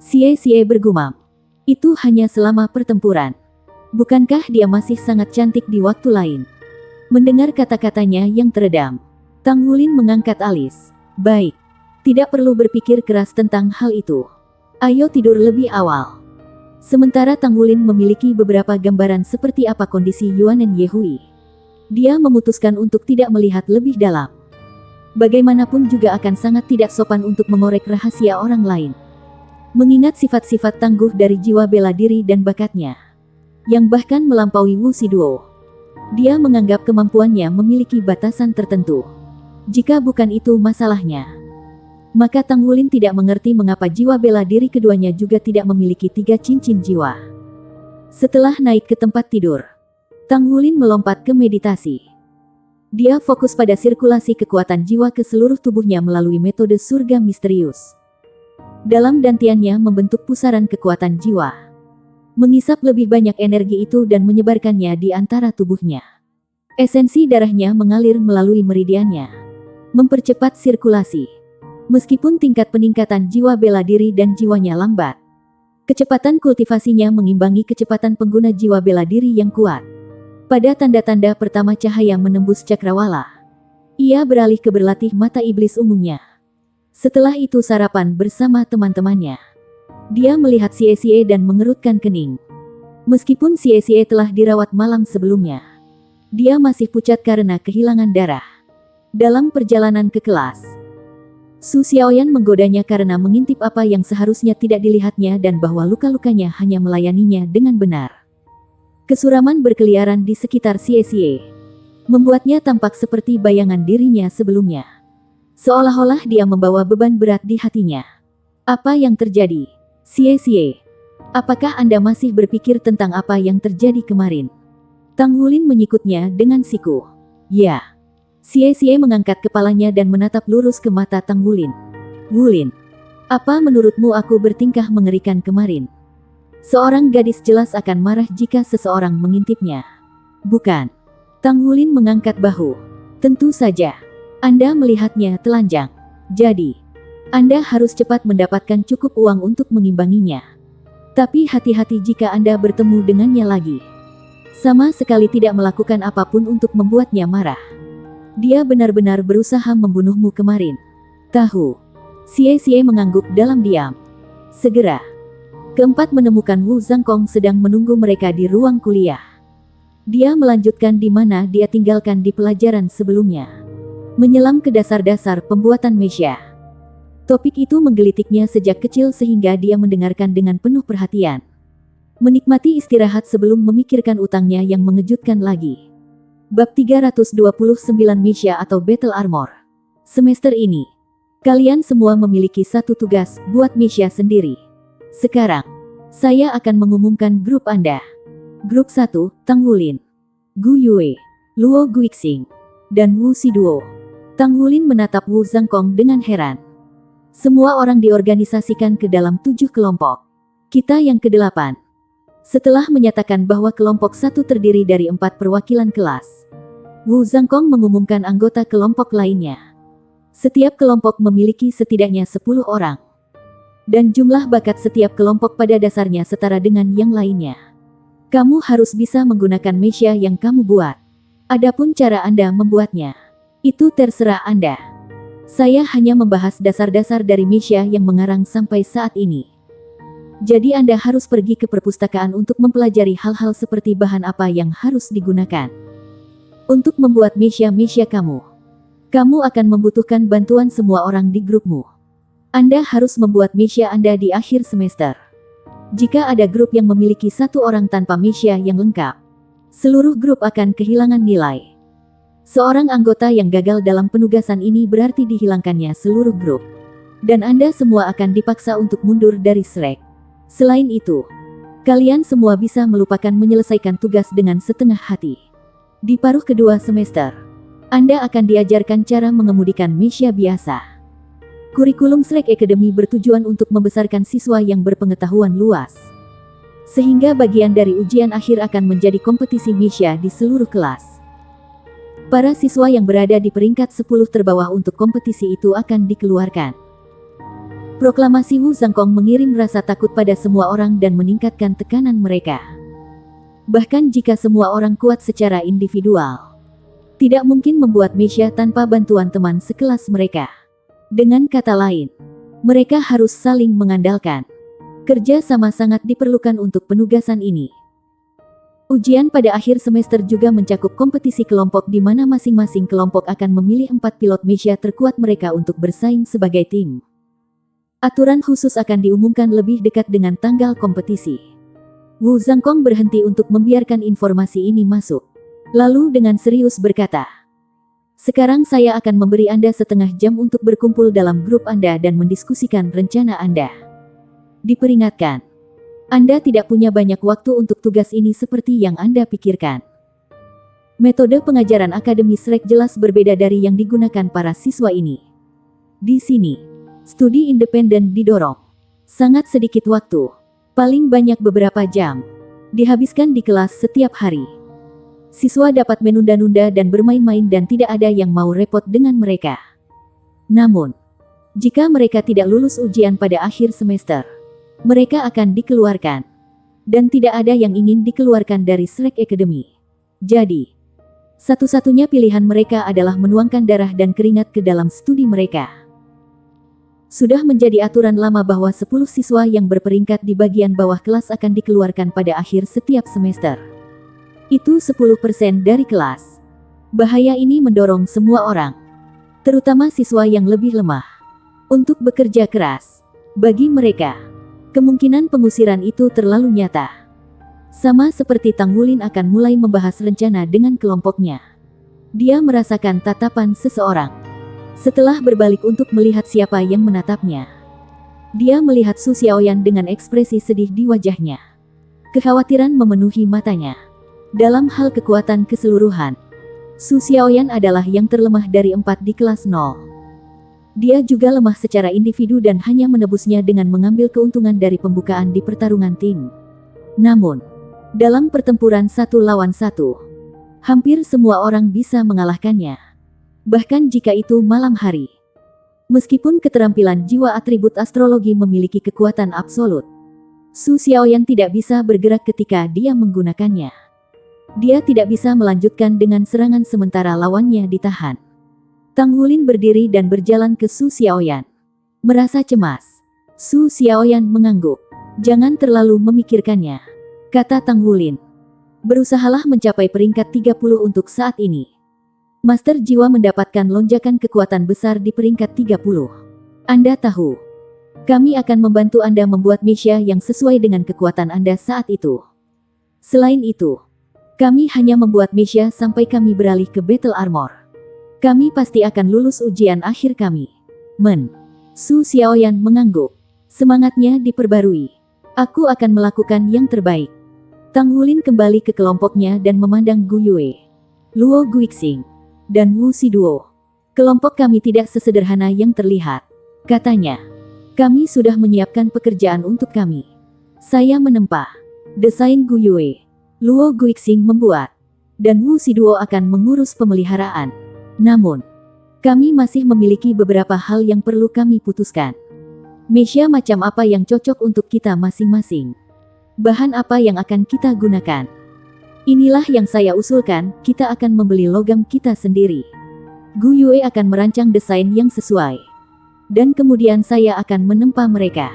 S1: Xie bergumam. Itu hanya selama pertempuran. Bukankah dia masih sangat cantik di waktu lain? Mendengar kata-katanya yang teredam, Tang Hulin mengangkat alis. Baik. Tidak perlu berpikir keras tentang hal itu. Ayo tidur lebih awal. Sementara Tang Hulin memiliki beberapa gambaran seperti apa kondisi Yuanen Yehui, dia memutuskan untuk tidak melihat lebih dalam. Bagaimanapun juga akan sangat tidak sopan untuk mengorek rahasia orang lain. Mengingat sifat-sifat tangguh dari jiwa bela diri dan bakatnya, yang bahkan melampaui Wu Shiduo, dia menganggap kemampuannya memiliki batasan tertentu. Jika bukan itu masalahnya, Maka Tang Wulin tidak mengerti mengapa jiwa bela diri keduanya juga tidak memiliki 3 cincin jiwa. Setelah naik ke tempat tidur, Tang Wulin melompat ke meditasi. Dia fokus pada sirkulasi kekuatan jiwa ke seluruh tubuhnya melalui metode surga misterius. Dalam dantiannya membentuk pusaran kekuatan jiwa, mengisap lebih banyak energi itu dan menyebarkannya di antara tubuhnya. Esensi darahnya mengalir melalui meridiannya, mempercepat sirkulasi. Meskipun tingkat peningkatan jiwa bela diri dan jiwanya lambat, kecepatan kultivasinya mengimbangi kecepatan pengguna jiwa bela diri yang kuat. Pada tanda-tanda pertama cahaya menembus cakrawala, ia beralih ke berlatih mata iblis umumnya. Setelah itu sarapan bersama teman-temannya. Dia melihat Xie dan mengerutkan kening. Meskipun Xie telah dirawat malam sebelumnya, dia masih pucat karena kehilangan darah. Dalam perjalanan ke kelas, Su Xiaoyan menggodanya karena mengintip apa yang seharusnya tidak dilihatnya dan bahwa luka-lukanya hanya melayaninya dengan benar. Kesuraman berkeliaran di sekitar Xie, membuatnya tampak seperti bayangan dirinya sebelumnya. Seolah-olah dia membawa beban berat di hatinya. Apa yang terjadi? Xie, apakah Anda masih berpikir tentang apa yang terjadi kemarin? Tang Wulin menyikutnya dengan siku. Ya. Xie mengangkat kepalanya dan menatap lurus ke mata Tang Wulin. Wulin, apa menurutmu aku bertingkah mengerikan kemarin? Seorang gadis jelas akan marah jika seseorang mengintipnya. Bukan. Tang Wulin mengangkat bahu. Tentu saja. Anda melihatnya telanjang. Jadi, Anda harus cepat mendapatkan cukup uang untuk mengimbanginya. Tapi hati-hati jika Anda bertemu dengannya lagi. Sama sekali tidak melakukan apapun untuk membuatnya marah. Dia benar-benar berusaha membunuhmu kemarin. Tahu. Xie mengangguk dalam diam. Segera. Keempat menemukan Wu Zhangkong sedang menunggu mereka di ruang kuliah. Dia melanjutkan di mana dia tinggalkan di pelajaran sebelumnya. Menyelam ke dasar-dasar pembuatan mesia. Topik itu menggelitiknya sejak kecil sehingga dia mendengarkan dengan penuh perhatian. Menikmati istirahat sebelum memikirkan utangnya yang mengejutkan lagi. Bab 329 Mesia atau Battle Armor. Semester ini, kalian semua memiliki satu tugas buat mesia sendiri. Sekarang, saya akan mengumumkan grup Anda. Grup 1, Tang Wulin, Gu Yue, Luo Guixing, dan Wu Siduo. Tang Wulin menatap Wu Zhangkong dengan heran. Semua orang diorganisasikan ke dalam 7 kelompok. Kita yang ke-8. Setelah menyatakan bahwa kelompok 1 terdiri dari 4 perwakilan kelas, Wu Zhangkong mengumumkan anggota kelompok lainnya. Setiap kelompok memiliki setidaknya 10 orang. Dan jumlah bakat setiap kelompok pada dasarnya setara dengan yang lainnya. Kamu harus bisa menggunakan mesia yang kamu buat. Adapun cara Anda membuatnya, itu terserah Anda. Saya hanya membahas dasar-dasar dari mesia yang mengarang sampai saat ini. Jadi Anda harus pergi ke perpustakaan untuk mempelajari hal-hal seperti bahan apa yang harus digunakan. Untuk membuat mesia kamu akan membutuhkan bantuan semua orang di grupmu. Anda harus membuat mesia Anda di akhir semester. Jika ada grup yang memiliki 1 orang tanpa mesia yang lengkap, seluruh grup akan kehilangan nilai. Seorang anggota yang gagal dalam penugasan ini berarti dihilangkannya seluruh grup. Dan Anda semua akan dipaksa untuk mundur dari Shrek. Selain itu, kalian semua bisa melupakan menyelesaikan tugas dengan setengah hati. Di paruh kedua semester, Anda akan diajarkan cara mengemudikan mesia biasa. Kurikulum Shrek Academy bertujuan untuk membesarkan siswa yang berpengetahuan luas. Sehingga bagian dari ujian akhir akan menjadi kompetisi mesia di seluruh kelas. Para siswa yang berada di peringkat 10 terbawah untuk kompetisi itu akan dikeluarkan. Proklamasi Wu Zhangkong mengirim rasa takut pada semua orang dan meningkatkan tekanan mereka. Bahkan jika semua orang kuat secara individual, tidak mungkin membuat mesia tanpa bantuan teman sekelas mereka. Dengan kata lain, mereka harus saling mengandalkan. Kerja sama sangat diperlukan untuk penugasan ini. Ujian pada akhir semester juga mencakup kompetisi kelompok di mana masing-masing kelompok akan memilih 4 pilot mesia terkuat mereka untuk bersaing sebagai tim. Aturan khusus akan diumumkan lebih dekat dengan tanggal kompetisi. Wu Zhangkong berhenti untuk membiarkan informasi ini masuk. Lalu dengan serius berkata, Sekarang saya akan memberi Anda setengah jam untuk berkumpul dalam grup Anda dan mendiskusikan rencana Anda. Diperingatkan, Anda tidak punya banyak waktu untuk tugas ini seperti yang Anda pikirkan. Metode pengajaran Akademi Shrek jelas berbeda dari yang digunakan para siswa ini. Di sini, studi independen didorong. Sangat sedikit waktu, paling banyak beberapa jam, dihabiskan di kelas setiap hari. Siswa dapat menunda-nunda dan bermain-main dan tidak ada yang mau repot dengan mereka. Namun, jika mereka tidak lulus ujian pada akhir semester, mereka akan dikeluarkan. Dan tidak ada yang ingin dikeluarkan dari Shrek Academy. Jadi, satu-satunya pilihan mereka adalah menuangkan darah dan keringat ke dalam studi mereka. Sudah menjadi aturan lama bahwa 10 siswa yang berperingkat di bagian bawah kelas akan dikeluarkan pada akhir setiap semester. Itu 10% dari kelas. Bahaya ini mendorong semua orang, terutama siswa yang lebih lemah, untuk bekerja keras. Bagi mereka, kemungkinan pengusiran itu terlalu nyata. Sama seperti Tang Wulin akan mulai membahas rencana dengan kelompoknya. Dia merasakan tatapan seseorang. Setelah berbalik untuk melihat siapa yang menatapnya, dia melihat Su Xiaoyan dengan ekspresi sedih di wajahnya. Kekhawatiran memenuhi matanya. Dalam hal kekuatan keseluruhan, Su Xiaoyan adalah yang terlemah dari 4 di kelas 0. Dia juga lemah secara individu dan hanya menebusnya dengan mengambil keuntungan dari pembukaan di pertarungan tim. Namun, dalam pertempuran 1 lawan 1, hampir semua orang bisa mengalahkannya. Bahkan jika itu malam hari. Meskipun keterampilan jiwa atribut astrologi memiliki kekuatan absolut, Su Xiaoyan tidak bisa bergerak ketika dia menggunakannya. Dia tidak bisa melanjutkan dengan serangan sementara lawannya ditahan. Tang Wulin berdiri dan berjalan ke Su Xiaoyan. Merasa cemas, Su Xiaoyan mengangguk. Jangan terlalu memikirkannya, kata Tang Wulin. Berusahalah mencapai peringkat 30 untuk saat ini. Master Jiwa mendapatkan lonjakan kekuatan besar di peringkat 30. Anda tahu, kami akan membantu Anda membuat mesia yang sesuai dengan kekuatan Anda saat itu. Selain itu, kami hanya membuat mesia sampai kami beralih ke Battle Armor. Kami pasti akan lulus ujian akhir kami. Su Xiaoyan mengangguk. Semangatnya diperbarui. Aku akan melakukan yang terbaik. Tang Wulin kembali ke kelompoknya dan memandang Gu Yue, Luo Guixing, dan Wu Siduo. Kelompok kami tidak sesederhana yang terlihat, katanya. Kami sudah menyiapkan pekerjaan untuk kami. Saya menempa desain Gu Yue, Luo Guixing membuat, dan Wu Siduo akan mengurus pemeliharaan. Namun, kami masih memiliki beberapa hal yang perlu kami putuskan. Mesia macam apa yang cocok untuk kita masing-masing? Bahan apa yang akan kita gunakan? Inilah yang saya usulkan, kita akan membeli logam kita sendiri. Gu Yue akan merancang desain yang sesuai. Dan kemudian saya akan menempa mereka.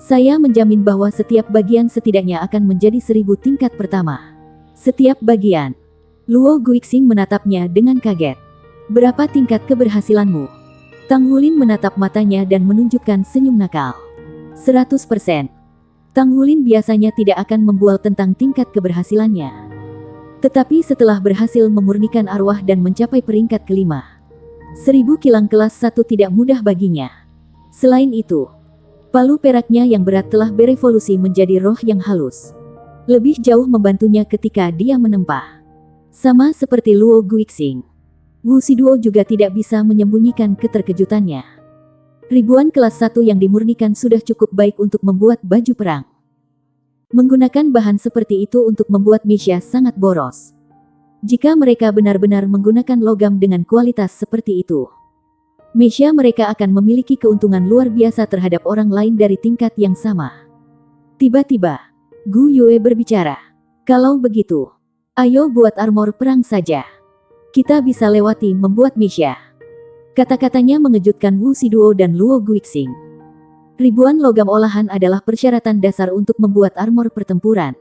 S1: Saya menjamin bahwa setiap bagian setidaknya akan menjadi 1000 tingkat pertama. Setiap bagian. Luo Guixing menatapnya dengan kaget. Berapa tingkat keberhasilanmu? Tang Wulin menatap matanya dan menunjukkan senyum nakal. 100%. Tang Wulin biasanya tidak akan membual tentang tingkat keberhasilannya. Tetapi setelah berhasil memurnikan arwah dan mencapai peringkat kelima, 1000 kilang kelas 1 tidak mudah baginya. Selain itu, palu peraknya yang berat telah berevolusi menjadi roh yang halus. Lebih jauh membantunya ketika dia menempa. Sama seperti Luo Guixing, Wu Siduo juga tidak bisa menyembunyikan keterkejutannya. Ribuan kelas 1 yang dimurnikan sudah cukup baik untuk membuat baju perang. Menggunakan bahan seperti itu untuk membuat mesia sangat boros. Jika mereka benar-benar menggunakan logam dengan kualitas seperti itu, mesia mereka akan memiliki keuntungan luar biasa terhadap orang lain dari tingkat yang sama. Tiba-tiba, Gu Yue berbicara. Kalau begitu, ayo buat armor perang saja. Kita bisa lewati membuat mesia. Kata-katanya mengejutkan Wu Siduo dan Luo Guixing. Ribuan logam olahan adalah persyaratan dasar untuk membuat armor pertempuran.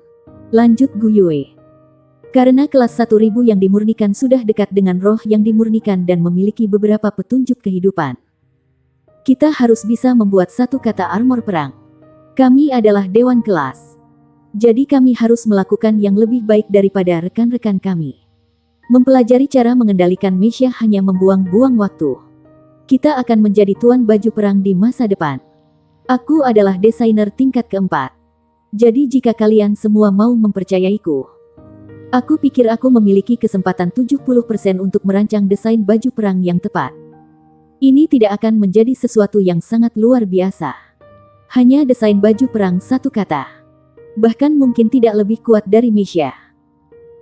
S1: Lanjut Gu Yue. Karena kelas 1000 yang dimurnikan sudah dekat dengan roh yang dimurnikan dan memiliki beberapa petunjuk kehidupan. Kita harus bisa membuat satu kata armor perang. Kami adalah dewan kelas. Jadi kami harus melakukan yang lebih baik daripada rekan-rekan kami. Mempelajari cara mengendalikan mecha hanya membuang-buang waktu. Kita akan menjadi tuan baju perang di masa depan. Aku adalah desainer tingkat keempat. Jadi jika kalian semua mau mempercayaiku, aku pikir aku memiliki kesempatan 70% untuk merancang desain baju perang yang tepat. Ini tidak akan menjadi sesuatu yang sangat luar biasa. Hanya desain baju perang satu kata. Bahkan mungkin tidak lebih kuat dari mecha.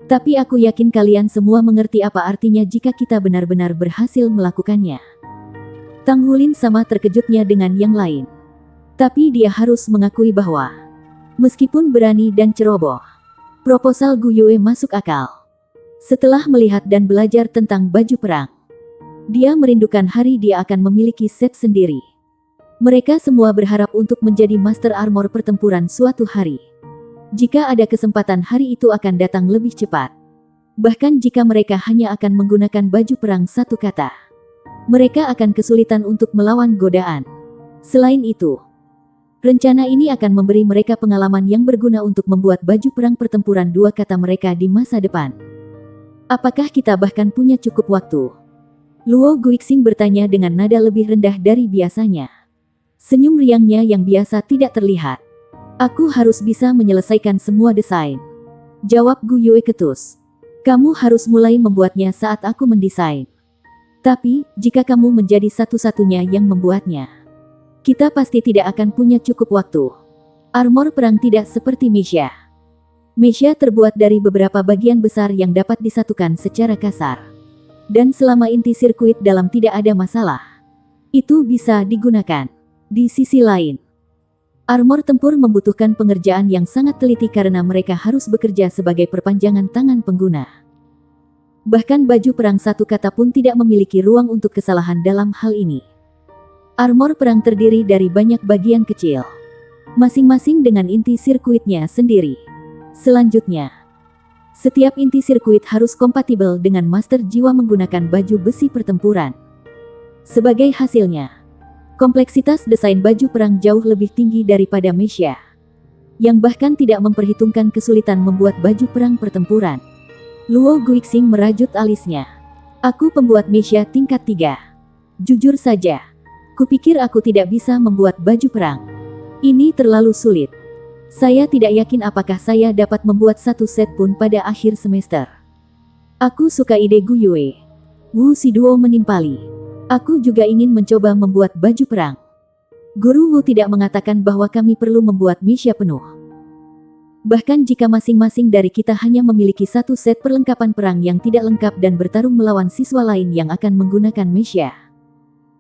S1: Tapi aku yakin kalian semua mengerti apa artinya jika kita benar-benar berhasil melakukannya. Tang Wulin sama terkejutnya dengan yang lain. Tapi dia harus mengakui bahwa, meskipun berani dan ceroboh, proposal Gu Yue masuk akal. Setelah melihat dan belajar tentang baju perang, dia merindukan hari dia akan memiliki set sendiri. Mereka semua berharap untuk menjadi master armor pertempuran suatu hari. Jika ada kesempatan hari itu akan datang lebih cepat. Bahkan jika mereka hanya akan menggunakan baju perang satu kata, mereka akan kesulitan untuk melawan godaan. Selain itu, rencana ini akan memberi mereka pengalaman yang berguna untuk membuat baju perang pertempuran dua kata mereka di masa depan. Apakah kita bahkan punya cukup waktu? Luo Guixing bertanya dengan nada lebih rendah dari biasanya. Senyum riangnya yang biasa tidak terlihat. Aku harus bisa menyelesaikan semua desain. Jawab Gu Yue ketus. Kamu harus mulai membuatnya saat aku mendesain. Tapi, jika kamu menjadi satu-satunya yang membuatnya, kita pasti tidak akan punya cukup waktu. Armor perang tidak seperti mecha. Mecha terbuat dari beberapa bagian besar yang dapat disatukan secara kasar. Dan selama inti sirkuit dalam tidak ada masalah, itu bisa digunakan. Di sisi lain, armor tempur membutuhkan pengerjaan yang sangat teliti karena mereka harus bekerja sebagai perpanjangan tangan pengguna. Bahkan baju perang satu kata pun tidak memiliki ruang untuk kesalahan dalam hal ini. Armor perang terdiri dari banyak bagian kecil, masing-masing dengan inti sirkuitnya sendiri. Selanjutnya, setiap inti sirkuit harus kompatibel dengan master jiwa menggunakan baju besi pertempuran. Sebagai hasilnya, kompleksitas desain baju perang jauh lebih tinggi daripada mecha, yang bahkan tidak memperhitungkan kesulitan membuat baju perang pertempuran. Luo Guixing merajut alisnya. Aku pembuat mecha tingkat 3. Jujur saja, kupikir aku tidak bisa membuat baju perang. Ini terlalu sulit. Saya tidak yakin apakah saya dapat membuat satu set pun pada akhir semester. Aku suka ide Gu Yue. Wu Siduo menimpali. Aku juga ingin mencoba membuat baju perang. Guru Wu tidak mengatakan bahwa kami perlu membuat mecha penuh. Bahkan jika masing-masing dari kita hanya memiliki satu set perlengkapan perang yang tidak lengkap dan bertarung melawan siswa lain yang akan menggunakan mecha.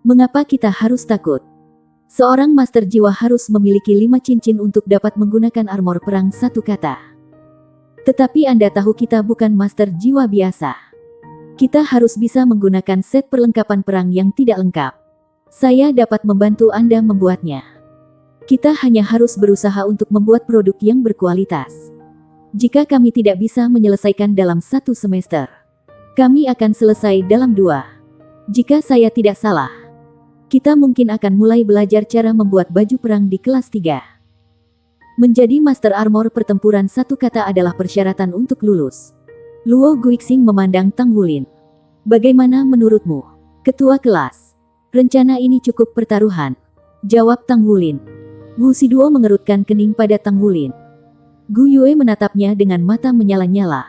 S1: Mengapa kita harus takut? Seorang master jiwa harus memiliki 5 cincin untuk dapat menggunakan armor perang satu kata. Tetapi Anda tahu kita bukan master jiwa biasa. Kita harus bisa menggunakan set perlengkapan perang yang tidak lengkap. Saya dapat membantu Anda membuatnya. Kita hanya harus berusaha untuk membuat produk yang berkualitas. Jika kami tidak bisa menyelesaikan dalam satu semester, kami akan selesai dalam 2. Jika saya tidak salah, kita mungkin akan mulai belajar cara membuat baju perang di kelas 3. Menjadi master armor pertempuran satu kata adalah persyaratan untuk lulus. Luo Guixing memandang Tang Wulin. Bagaimana menurutmu, ketua kelas? Rencana ini cukup pertaruhan. Jawab Tang Wulin. Wu Siduo mengerutkan kening pada Tang Wulin. Gu Yue menatapnya dengan mata menyala-nyala.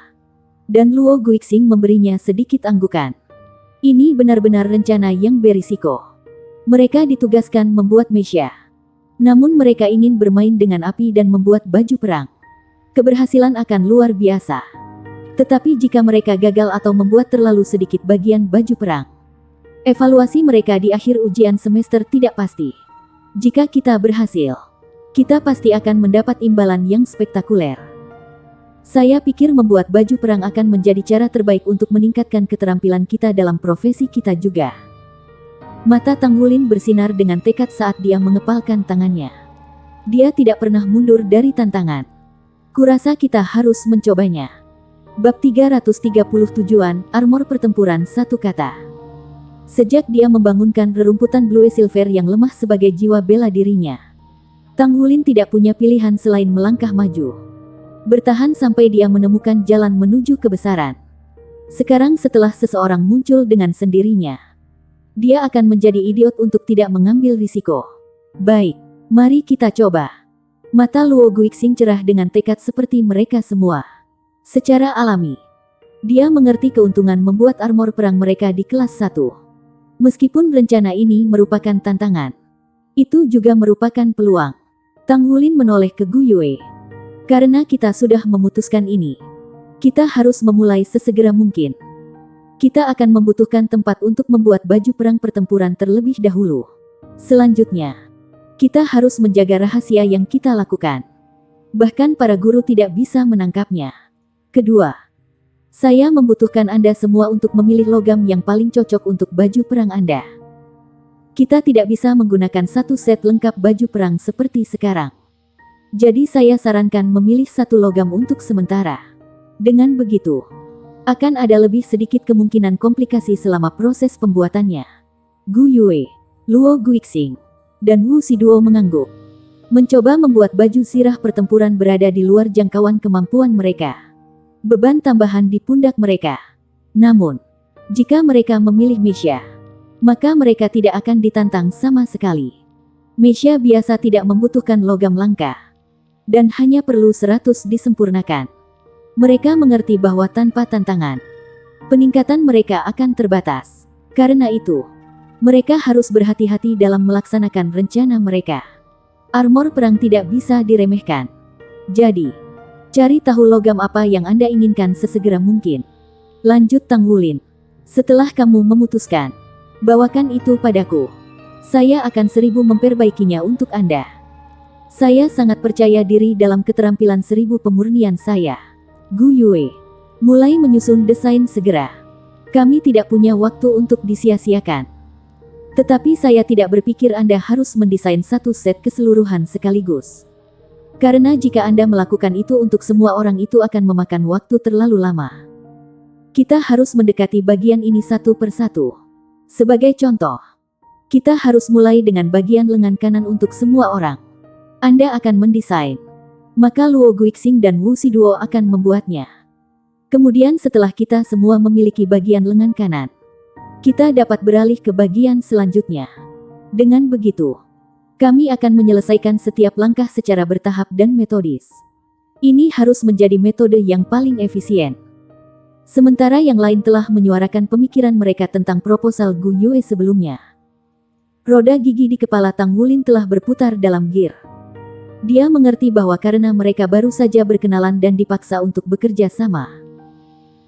S1: Dan Luo Guixing memberinya sedikit anggukan. Ini benar-benar rencana yang berisiko. Mereka ditugaskan membuat mecha. Namun mereka ingin bermain dengan api dan membuat baju perang. Keberhasilan akan luar biasa. Tetapi jika mereka gagal atau membuat terlalu sedikit bagian baju perang, evaluasi mereka di akhir ujian semester tidak pasti. Jika kita berhasil, kita pasti akan mendapat imbalan yang spektakuler. Saya pikir membuat baju perang akan menjadi cara terbaik untuk meningkatkan keterampilan kita dalam profesi kita juga. Mata Tang Wulin bersinar dengan tekad saat dia mengepalkan tangannya. Dia tidak pernah mundur dari tantangan. Kurasa kita harus mencobanya. Bab 337-an, armor pertempuran satu kata. Sejak dia membangunkan rerumputan Blue Silver yang lemah sebagai jiwa bela dirinya, Tang Wulin tidak punya pilihan selain melangkah maju. Bertahan sampai dia menemukan jalan menuju kebesaran. Sekarang setelah seseorang muncul dengan sendirinya, dia akan menjadi idiot untuk tidak mengambil risiko. Baik, mari kita coba. Mata Luo Guixing cerah dengan tekad seperti mereka semua. Secara alami, dia mengerti keuntungan membuat armor perang mereka di kelas 1. Meskipun rencana ini merupakan tantangan, itu juga merupakan peluang. Tang Wulin menoleh ke Gu Yue. Karena kita sudah memutuskan ini, kita harus memulai sesegera mungkin. Kita akan membutuhkan tempat untuk membuat baju perang pertempuran terlebih dahulu. Selanjutnya, kita harus menjaga rahasia yang kita lakukan. Bahkan para guru tidak bisa menangkapnya. Kedua, saya membutuhkan Anda semua untuk memilih logam yang paling cocok untuk baju perang Anda. Kita tidak bisa menggunakan satu set lengkap baju perang seperti sekarang. Jadi saya sarankan memilih satu logam untuk sementara. Dengan begitu, akan ada lebih sedikit kemungkinan komplikasi selama proses pembuatannya. Gu Yue, Luo Guixing, dan Wu Siduo mengangguk. Mencoba membuat baju sirah pertempuran berada di luar jangkauan kemampuan mereka. Beban tambahan di pundak mereka. Namun, jika mereka memilih Mesya, maka mereka tidak akan ditantang sama sekali. Mesya biasa tidak membutuhkan logam langka, dan hanya perlu 100 disempurnakan. Mereka mengerti bahwa tanpa tantangan, peningkatan mereka akan terbatas. Karena itu, mereka harus berhati-hati dalam melaksanakan rencana mereka. Armor perang tidak bisa diremehkan. Jadi, cari tahu logam apa yang Anda inginkan sesegera mungkin. Lanjut Tang Wulin. Setelah kamu memutuskan, bawakan itu padaku. Saya akan 1000 memperbaikinya untuk Anda. Saya sangat percaya diri dalam keterampilan 1000 pemurnian saya. Gu Yue mulai menyusun desain segera. Kami tidak punya waktu untuk disia-siakan. Tetapi saya tidak berpikir Anda harus mendesain satu set keseluruhan sekaligus. Karena jika Anda melakukan itu untuk semua orang itu akan memakan waktu terlalu lama. Kita harus mendekati bagian ini satu persatu. Sebagai contoh, kita harus mulai dengan bagian lengan kanan untuk semua orang. Anda akan mendesain, maka Luo Guixing dan Wu Siduo akan membuatnya. Kemudian setelah kita semua memiliki bagian lengan kanan, kita dapat beralih ke bagian selanjutnya. Dengan begitu, kami akan menyelesaikan setiap langkah secara bertahap dan metodis. Ini harus menjadi metode yang paling efisien. Sementara yang lain telah menyuarakan pemikiran mereka tentang proposal Gu Yue sebelumnya. Roda gigi di kepala Tang Wulin telah berputar dalam gir. Dia mengerti bahwa karena mereka baru saja berkenalan dan dipaksa untuk bekerja sama,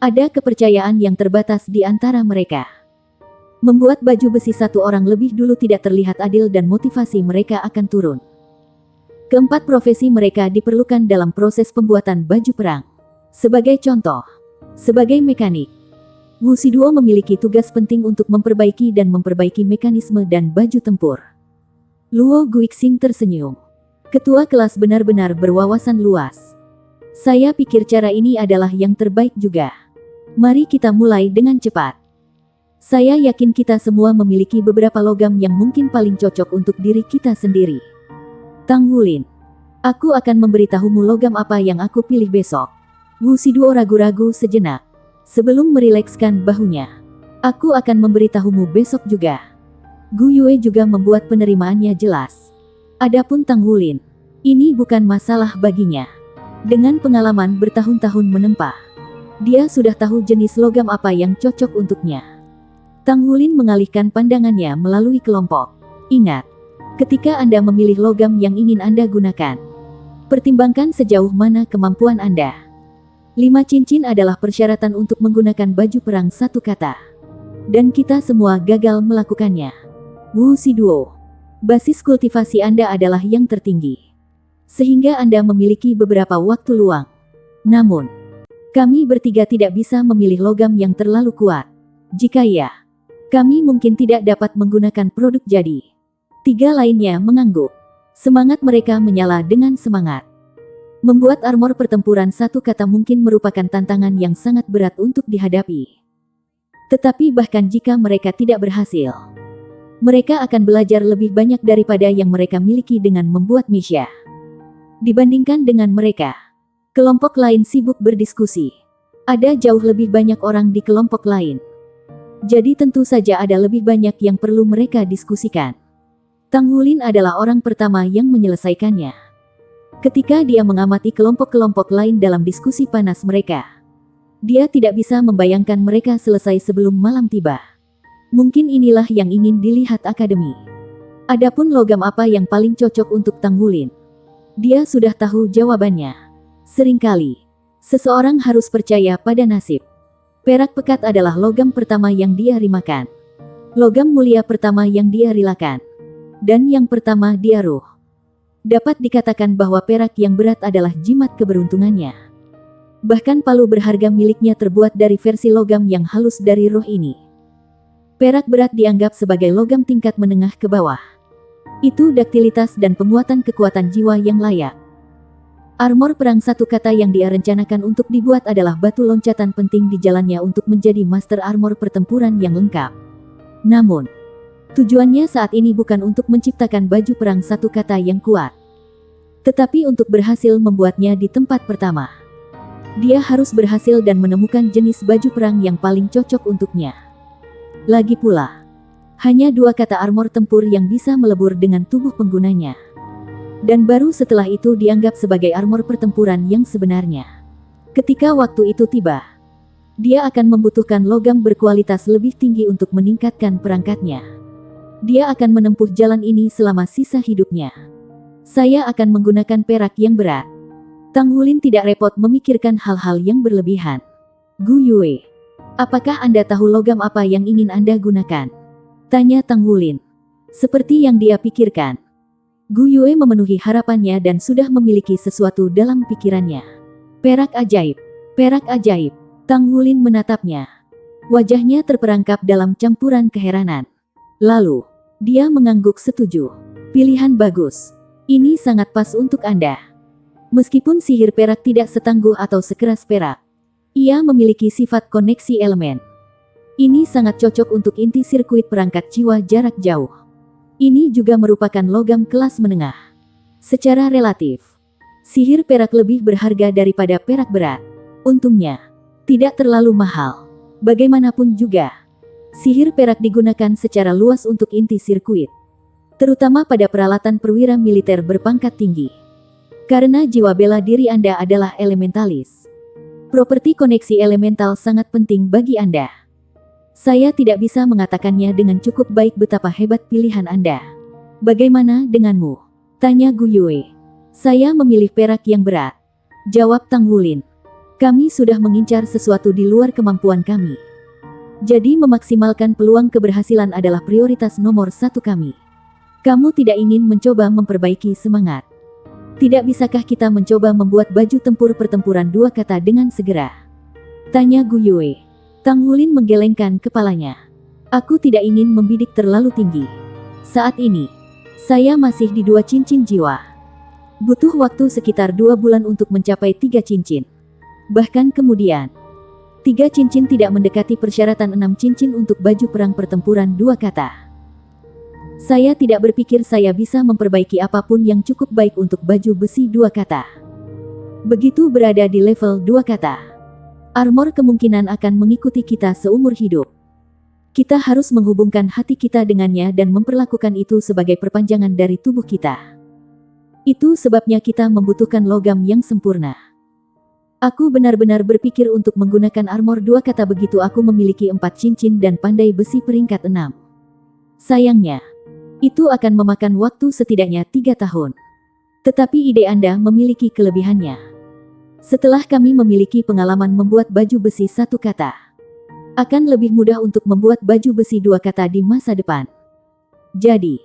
S1: ada kepercayaan yang terbatas di antara mereka. Membuat baju besi satu orang lebih dulu tidak terlihat adil dan motivasi mereka akan turun. Keempat profesi mereka diperlukan dalam proses pembuatan baju perang. Sebagai contoh, sebagai mekanik, Wu Siduo memiliki tugas penting untuk memperbaiki dan memperbaiki mekanisme dan baju tempur. Luo Guixing tersenyum. Ketua kelas benar-benar berwawasan luas. Saya pikir cara ini adalah yang terbaik juga. Mari kita mulai dengan cepat. Saya yakin kita semua memiliki beberapa logam yang mungkin paling cocok untuk diri kita sendiri. Tang Wulin, aku akan memberitahumu logam apa yang aku pilih besok. Wu Siduo ragu-ragu sejenak, sebelum merilekskan bahunya. Aku akan memberitahumu besok juga. Gu Yue juga membuat penerimaannya jelas. Adapun Tang Wulin, ini bukan masalah baginya. Dengan pengalaman bertahun-tahun menempa, dia sudah tahu jenis logam apa yang cocok untuknya. Tang Wulin mengalihkan pandangannya melalui kelompok. Ingat, ketika Anda memilih logam yang ingin Anda gunakan, pertimbangkan sejauh mana kemampuan Anda. 5 cincin adalah persyaratan untuk menggunakan baju perang satu kata. Dan kita semua gagal melakukannya. Wu Siduo, basis kultivasi Anda adalah yang tertinggi, sehingga Anda memiliki beberapa waktu luang. Namun, kami bertiga tidak bisa memilih logam yang terlalu kuat. Jika ya, kami mungkin tidak dapat menggunakan produk jadi. 3 lainnya mengangguk. Semangat mereka menyala dengan semangat. Membuat armor pertempuran satu kata mungkin merupakan tantangan yang sangat berat untuk dihadapi. Tetapi bahkan jika mereka tidak berhasil, mereka akan belajar lebih banyak daripada yang mereka miliki dengan membuat Mesya. Dibandingkan dengan mereka, kelompok lain sibuk berdiskusi. Ada jauh lebih banyak orang di kelompok lain. Jadi tentu saja ada lebih banyak yang perlu mereka diskusikan. Tang Wulin adalah orang pertama yang menyelesaikannya. Ketika dia mengamati kelompok-kelompok lain dalam diskusi panas mereka, dia tidak bisa membayangkan mereka selesai sebelum malam tiba. Mungkin inilah yang ingin dilihat akademi. Adapun logam apa yang paling cocok untuk Tang Wulin, dia sudah tahu jawabannya. Seringkali, seseorang harus percaya pada nasib. Perak pekat adalah logam pertama yang dia rimakan. Logam mulia pertama yang dia rilakan. Dan yang pertama dia ruh. Dapat dikatakan bahwa perak yang berat adalah jimat keberuntungannya. Bahkan palu berharga miliknya terbuat dari versi logam yang halus dari roh ini. Perak berat dianggap sebagai logam tingkat menengah ke bawah. Itu daktilitas dan penguatan kekuatan jiwa yang layak. Armor perang satu kata yang dia rencanakan untuk dibuat adalah batu loncatan penting di jalannya untuk menjadi master armor pertempuran yang lengkap. Namun, tujuannya saat ini bukan untuk menciptakan baju perang satu kata yang kuat, tetapi untuk berhasil membuatnya di tempat pertama. Dia harus berhasil dan menemukan jenis baju perang yang paling cocok untuknya. Lagi pula, hanya 2 kata armor tempur yang bisa melebur dengan tubuh penggunanya. Dan baru setelah itu dianggap sebagai armor pertempuran yang sebenarnya. Ketika waktu itu tiba, dia akan membutuhkan logam berkualitas lebih tinggi untuk meningkatkan perangkatnya. Dia akan menempuh jalan ini selama sisa hidupnya. Saya akan menggunakan perak yang berat. Tang Wulin tidak repot memikirkan hal-hal yang berlebihan. Gu Yue, apakah Anda tahu logam apa yang ingin Anda gunakan? Tanya Tang Wulin. Seperti yang dia pikirkan, Gu Yue memenuhi harapannya dan sudah memiliki sesuatu dalam pikirannya. Perak ajaib. Perak ajaib. Tang Wulin menatapnya. Wajahnya terperangkap dalam campuran keheranan. Lalu, dia mengangguk setuju. Pilihan bagus. Ini sangat pas untuk Anda. Meskipun sihir perak tidak setangguh atau sekeras perak, ia memiliki sifat koneksi elemen. Ini sangat cocok untuk inti sirkuit perangkat jiwa jarak jauh. Ini juga merupakan logam kelas menengah. Secara relatif, sihir perak lebih berharga daripada perak berat. Untungnya, tidak terlalu mahal. Bagaimanapun juga, sihir perak digunakan secara luas untuk inti sirkuit, terutama pada peralatan perwira militer berpangkat tinggi. Karena jiwa bela diri Anda adalah elementalis, properti koneksi elemental sangat penting bagi Anda. Saya tidak bisa mengatakannya dengan cukup baik betapa hebat pilihan Anda. Bagaimana denganmu? Tanya Gu Yue. Saya memilih perak yang berat, jawab Tang Wulin. Kami sudah mengincar sesuatu di luar kemampuan kami. Jadi memaksimalkan peluang keberhasilan adalah prioritas nomor 1 kami. Kamu tidak ingin mencoba memperbaiki semangat? Tidak bisakah kita mencoba membuat baju tempur pertempuran 2 kata dengan segera? Tanya Gu Yue. Tang Wulin menggelengkan kepalanya. Aku tidak ingin membidik terlalu tinggi. Saat ini, saya masih di 2 cincin jiwa. Butuh waktu sekitar 2 bulan untuk mencapai 3 cincin. Bahkan kemudian, 3 cincin tidak mendekati persyaratan 6 cincin untuk baju perang pertempuran 2 kata. Saya tidak berpikir saya bisa memperbaiki apapun yang cukup baik untuk baju besi 2 kata. Begitu berada di level 2 kata, armor kemungkinan akan mengikuti kita seumur hidup. Kita harus menghubungkan hati kita dengannya dan memperlakukan itu sebagai perpanjangan dari tubuh kita. Itu sebabnya kita membutuhkan logam yang sempurna. Aku benar-benar berpikir untuk menggunakan armor 2 kata begitu aku memiliki 4 cincin dan pandai besi peringkat 6. Sayangnya, itu akan memakan waktu setidaknya 3 tahun. Tetapi ide Anda memiliki kelebihannya. Setelah kami memiliki pengalaman membuat baju besi 1 kata, akan lebih mudah untuk membuat baju besi 2 kata di masa depan. Jadi,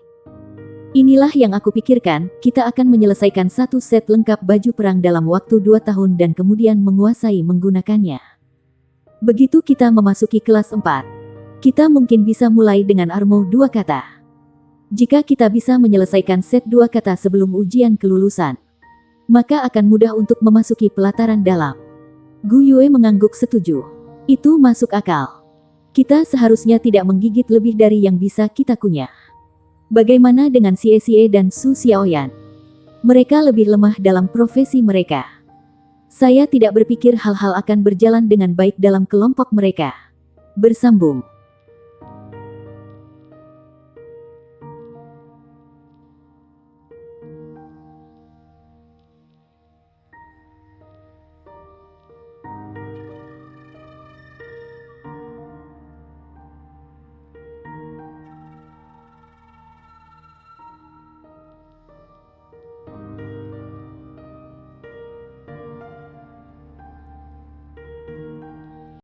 S1: inilah yang aku pikirkan, kita akan menyelesaikan 1 set lengkap baju perang dalam waktu 2 tahun dan kemudian menguasai menggunakannya. Begitu kita memasuki kelas 4, kita mungkin bisa mulai dengan armor 2 kata. Jika kita bisa menyelesaikan set 2 kata sebelum ujian kelulusan, maka akan mudah untuk memasuki pelataran dalam. Gu Yue mengangguk setuju. Itu masuk akal. Kita seharusnya tidak menggigit lebih dari yang bisa kita kunyah. Bagaimana dengan Xie Xie dan Su Xiaoyan? Mereka lebih lemah dalam profesi mereka. Saya tidak berpikir hal-hal akan berjalan dengan baik dalam kelompok mereka. Bersambung.